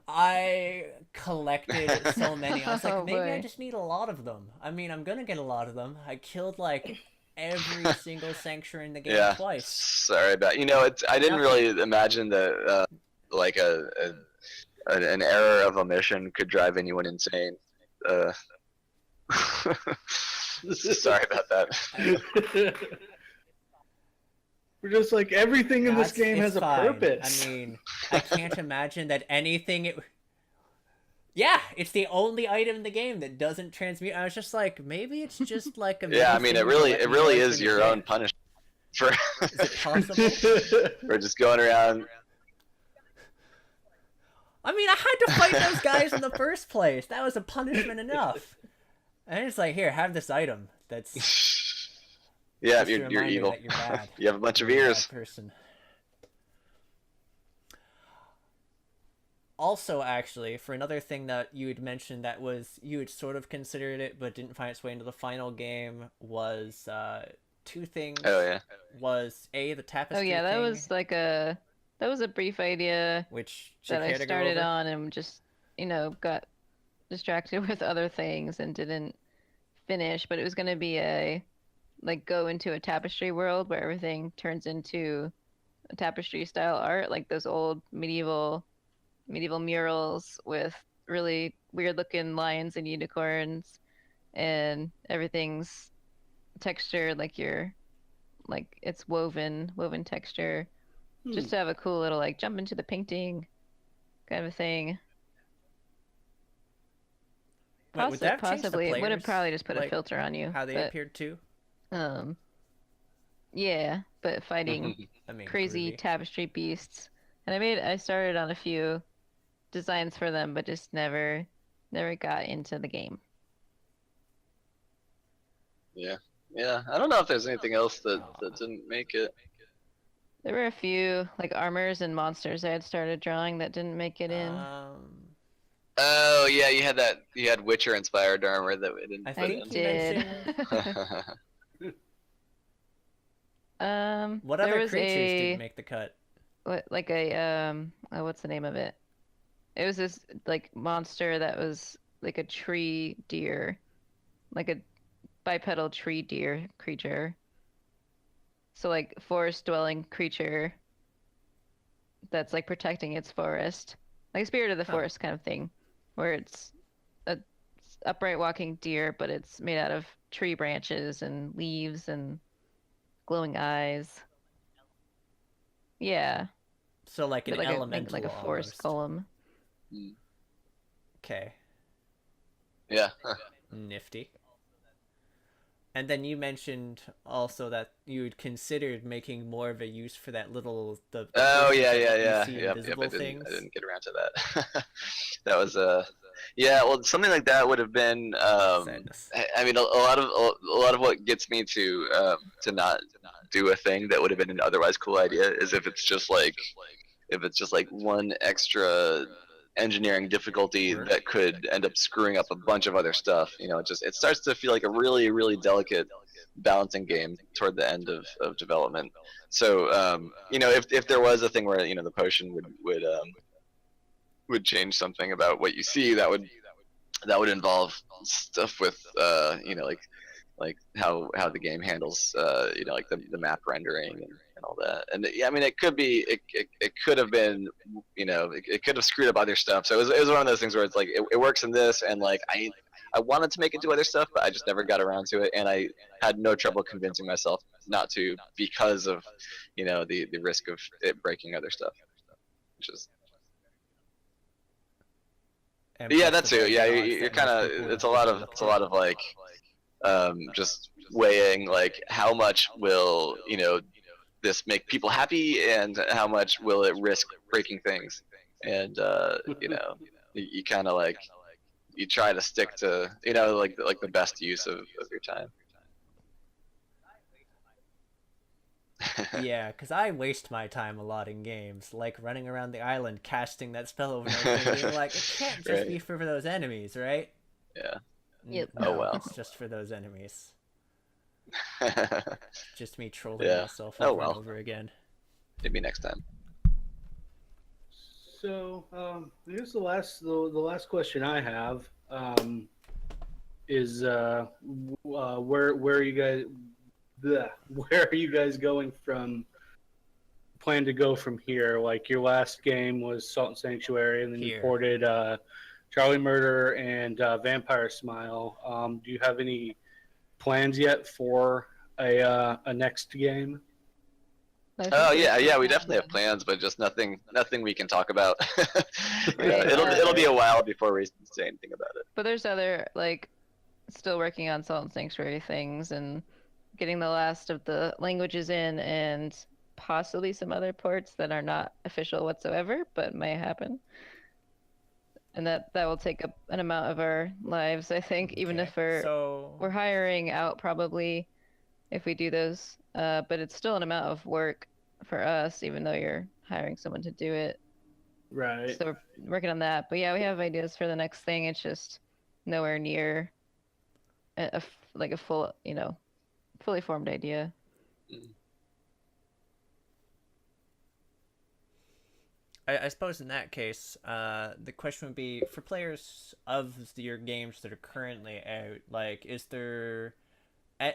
I collected so many. I was like, Oh, maybe I boy. just need a lot of them. I mean, I'm gonna get a lot of them. I killed like every single sanctuary in the game Yeah. twice. Sorry about I didn't really imagine that like an error of omission could drive anyone insane. Sorry about that. We're just like everything in this game It's has a fine. purpose. I mean, I can't imagine that anything. Yeah, it's the only item in the game that doesn't transmute. I was just like, maybe it's just like a. Yeah, I mean, it really is your own punishment. punishment for Is it possible? for just going around. I mean, I had to fight those guys in the first place. That was a punishment enough. And it's like, here, have this item. That's Yeah, just a you're reminder evil. that you're bad. You have a bunch of You're a ears. bad person. Also, actually, for another thing that you had mentioned that was you had sort of considered it but didn't find its way into the final game was two things. Oh yeah. Was the tapestry. Oh yeah, that thing, was like a brief idea which that I Chiquita go started over. on and just got distracted with other things and didn't finish. But it was gonna be go into a tapestry world where everything turns into a tapestry style art, like those old medieval murals with really weird looking lions and unicorns, and everything's textured like it's woven texture, just to have a cool little like jump into the painting kind of a thing. Wait, would that have changed the Possibly it would have players, probably just put a like, filter on you, how they but, appeared too? yeah, but fighting I mean, crazy groovy. tapestry beasts. And I started on a few designs for them, but just never got into the game. Yeah. I don't know if there's anything else that didn't make it. There were a few like armors and monsters I had started drawing that didn't make it in. Oh yeah, you had Witcher inspired armor that we didn't I put think in. you Did. What there other was creatures didn't make the cut? what's the name of it? It was this like monster that was like a tree deer, like a bipedal tree deer creature. So like forest dwelling creature that's like protecting its forest, like a spirit of the forest kind of thing, where it's a upright walking deer, but it's made out of tree branches and leaves and glowing eyes. Yeah, So like an but like elemental a forest almost. golem. Mm. Okay, Yeah. nifty. And then you mentioned also that you'd considered making more of a use for that little the Oh potions yeah, that yeah, let you yeah. see Yep. I invisible didn't. I things. didn't get around to that. That was yeah. Well, something like that would have been. Sadness. I mean, a lot of what gets me to not do a thing that would have been an otherwise cool idea is if it's just like one extra engineering difficulty Work. that could end up screwing up a bunch of other stuff. It starts to feel like a really really delicate balancing game toward the end of development. So if there was a thing where the potion would change something about what you see, that would involve stuff with like how the game handles like the map rendering and all that. And yeah, I mean it could have been it could have screwed up other stuff. So it was one of those things where it's like it works in this, and like I wanted to make it do other stuff, but I just never got around to it, and I had no trouble convincing myself not to because of the risk of it breaking other stuff, which is And yeah, plus that the too. Yeah, vague odds you're that kind most of people would it's a lot give of it a it's a lot of like just weighing like how much will this make people happy and how much will it risk breaking things, and you kind of like you try to stick to like the best use of your time. Yeah, because I waste my time a lot in games, like running around the island casting that spell over and over again, being like, it can't just be Right. for those enemies, right? Yeah. Yep. Oh No, well. it's just for those enemies. Just me trolling Yeah. myself Oh over and well. over again. Maybe next time. So, here's the last question I have is where are you guys where are you guys going from? Plan to go from here? Like your last game was Salt and Sanctuary, and then you Here. ported Charlie Murder and Vampire Smile. Do you have any plans yet for a next game? I think Oh there's yeah, still yeah. We definitely have plans. plans, but just nothing we can talk about. Right, It'll be a while before we say anything about it. But there's other like still working on Salt and Sanctuary things and getting the last of the languages in and possibly some other ports that are not official whatsoever, but may happen. And that will take up an amount of our lives, I think, even Okay. if we're So, hiring out probably if we do those. But it's still an amount of work for us, even though you're hiring someone to do it. Right. So we're working on that. But yeah, we have ideas for the next thing. It's just nowhere near like a full, fully formed idea. I suppose in that case, the question would be for players of your games that are currently out, like, is there,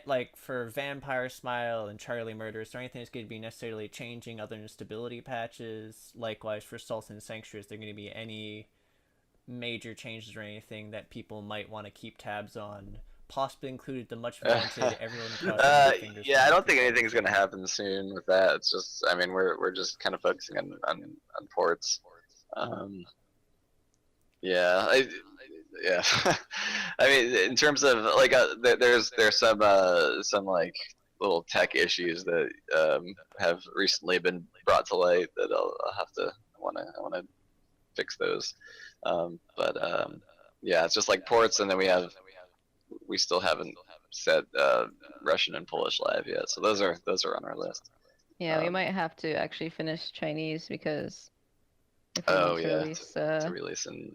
like, for Vampire Smile and Charlie Murder, is there anything that's going to be necessarily changing other than stability patches? Likewise, for Salt and Sanctuary, is there going to be any major changes or anything that people might want to keep tabs on? Possibly included the much vaunted everyone crossing their fingers. Yeah, I don't think controller. anything's gonna happen soon with that. It's just, I mean, we're just kind of focusing on ports. Yeah, yeah. I mean, in terms of like, there's some like little tech issues that have recently been brought to light that I'll have to I wanna fix those. Yeah, it's just like ports, and then we still haven't set Russian and Polish live yet, so those are on our list. Yeah, we might have to actually finish Chinese because if we Oh want to yeah, release, to release in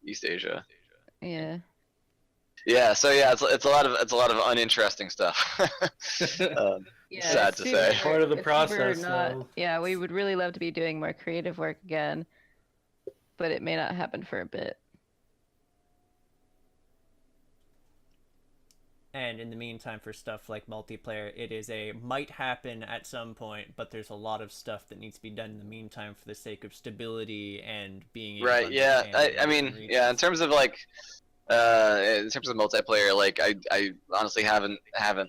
East Asia. yeah. Yeah, so yeah, it's a lot of uninteresting stuff. Yeah, Sad it's to super, say. Part of the it's process, super not, though. yeah, we would really love to be doing more creative work again, but it may not happen for a bit. And in the meantime, for stuff like multiplayer, it is a might happen at some point, but there's a lot of stuff that needs to be done in the meantime for the sake of stability and being able to Right. Yeah. understand I the mean, different yeah. regions. In terms of multiplayer, like I honestly haven't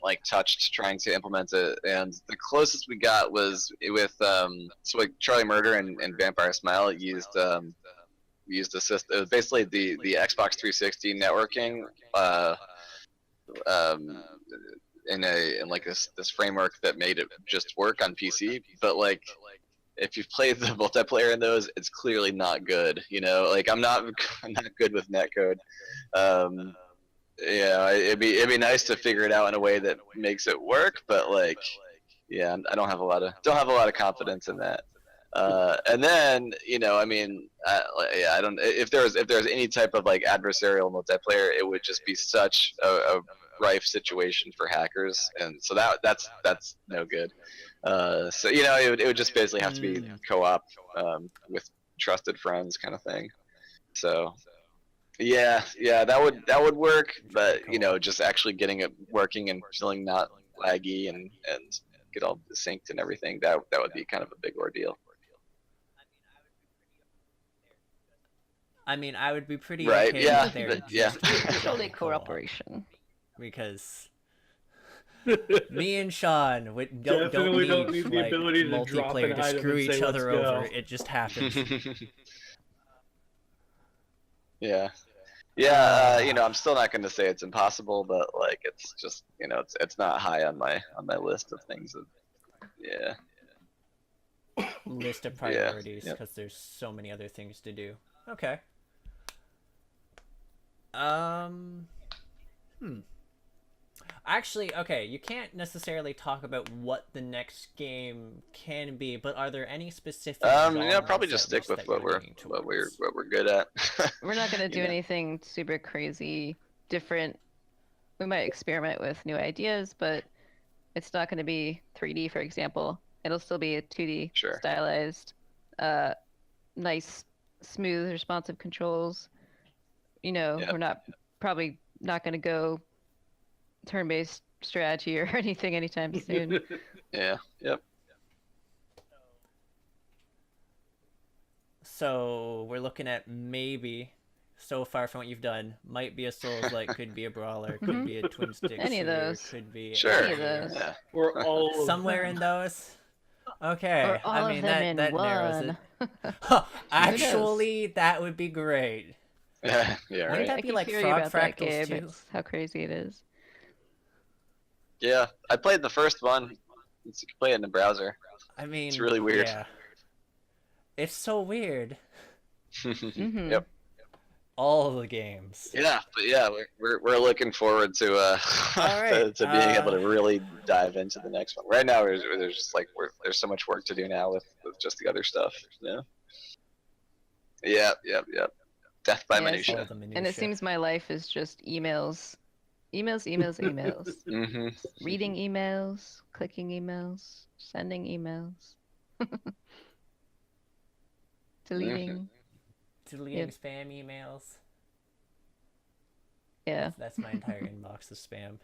like touched trying to implement it, and the closest we got was with so like Charlie Murder and Vampire Smile used a system. It was basically the Xbox 360 networking um in like this framework that made it just work on PC, but like if you've played the multiplayer in those, it's clearly not good. You know, like I'm not good with netcode. Um, yeah, it'd be nice to figure it out in a way that makes it work, but like, yeah, I don't have a lot of confidence in that. And then I mean, yeah, I don't. If there was any type of like adversarial multiplayer, it would just be such a rife situation for hackers, and so that's no good. So it would just basically have to be co-op with trusted friends kind of thing. So yeah, that would work, but just actually getting it working and feeling not laggy and get all synced and everything, that would be kind of a big ordeal. I mean, I would be pretty Right? okay Yeah, with there but, yeah. just Usually being co-op, cooperation. because me and Sean Definitely don't don't need need the like ability to drop multiplayer an to item screw and say, each other "Let's over. go." It just happens. Yeah. Yeah, I'm still not going to say it's impossible, but like it's just, it's not high on my list of things. Yeah. List of Yeah. priorities, Yep. because there's so many other things to do. Okay. Um. Actually, okay, you can't necessarily talk about what the next game can be, but are there any specific genres Probably just at stick least with that what you're we're leaning what we're towards? what we're good at. We're not going to do You know. anything super crazy different. We might experiment with new ideas, but it's not going to be 3D, for example. It'll still be a 2D Sure. stylized, nice, smooth, responsive controls. Yep. We're probably not going to go turn-based strategy or anything anytime soon. Yeah. Yep. So we're looking at maybe, so far from what you've done, might be a Souls-like, could be a brawler, could be a twin stick Any of shooter, those. could be Sure. Any of those. Yeah. Or all of somewhere them. in those. Okay, Or all I mean of them that in narrows one. it. Actually, that would be great. Yeah. Wouldn't Right. that I be keep like hearing Frog about that Fractals game. too? It's how crazy it is. Yeah. I played the first one. You can play it in the browser. I mean, It's really weird. Yeah, it's so weird. Mm-hmm. Yep. All the games. Yeah, but yeah, we're looking forward to All right, to being able to really dive into the next one. Right now, there's just like there's so much work to do now with just the other stuff. Yeah. Yep. Death by Yeah, All minutia. the And it minutia. seems my life is just emails. Emails. Mm-hmm. Reading emails, clicking emails, sending emails. Deleting. Deleting Yep. spam emails. Yeah. That's my entire inbox of spam.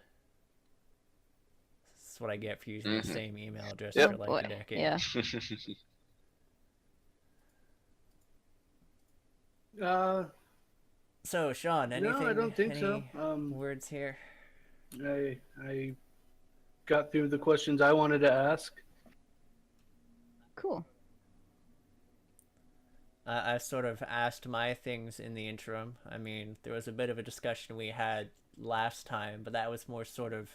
This is what I get for using the Mhm. same email address Yep. for like Boy. a decade. Yeah. So, Sean, anything? No, I don't think any so. words here? I got through the questions I wanted to ask. Cool. I sort of asked my things in the interim. I mean, there was a bit of a discussion we had last time, but that was more sort of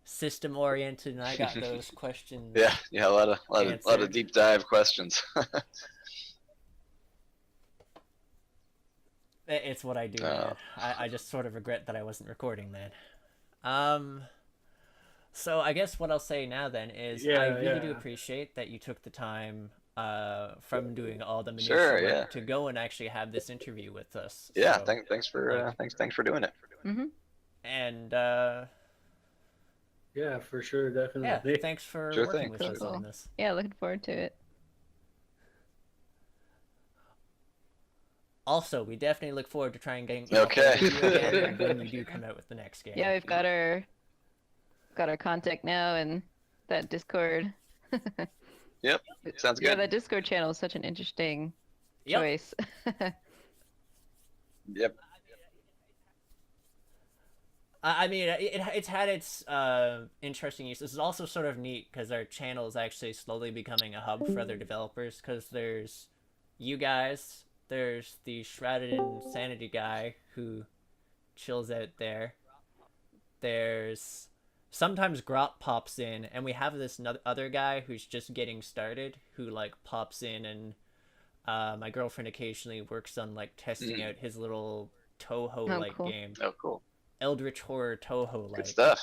system oriented, and I got those questions. Yeah, a lot of Answered. deep dive questions. It's what I do, man. I just sort of regret that I wasn't recording then. So I guess what I'll say now then is I really do appreciate that you took the time from doing all the minutiae Sure, work yeah. to go and actually have this interview with us. Yeah, So, thanks for thanks for doing it. Mm-hmm. and Yeah, for sure, yeah, definitely. thanks for Sure working thing. with Cool, us cool. on this. Yeah, looking forward to it. Also, we definitely look forward to trying getting Okay. with you again when you do come out with the next game. Yeah, we've got our contact now and that Discord. Yep. Sounds Yeah, good. that Discord channel is such an interesting Yep. choice. Yep. I mean, it's had its interesting use. This is also sort of neat because our channel is actually slowly becoming a hub for other developers. Because there's you guys, there's the Shrouded Insanity guy who chills out there. There's sometimes Grot pops in, and we have this other guy who's just getting started who like pops in, and my girlfriend occasionally works on like testing out his little Toho like cool. game. Oh, cool. Eldritch Horror Toho like. Good stuff.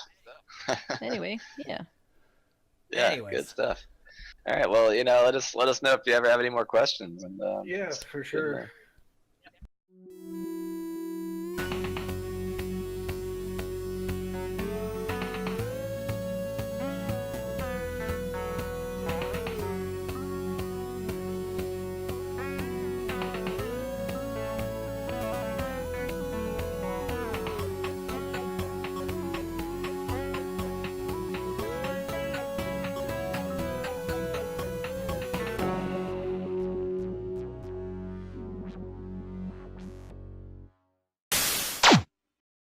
Anyway, yeah. Yeah, Anyways. good stuff. All right, well, let us know if you ever have any more questions. And Yeah, for sure.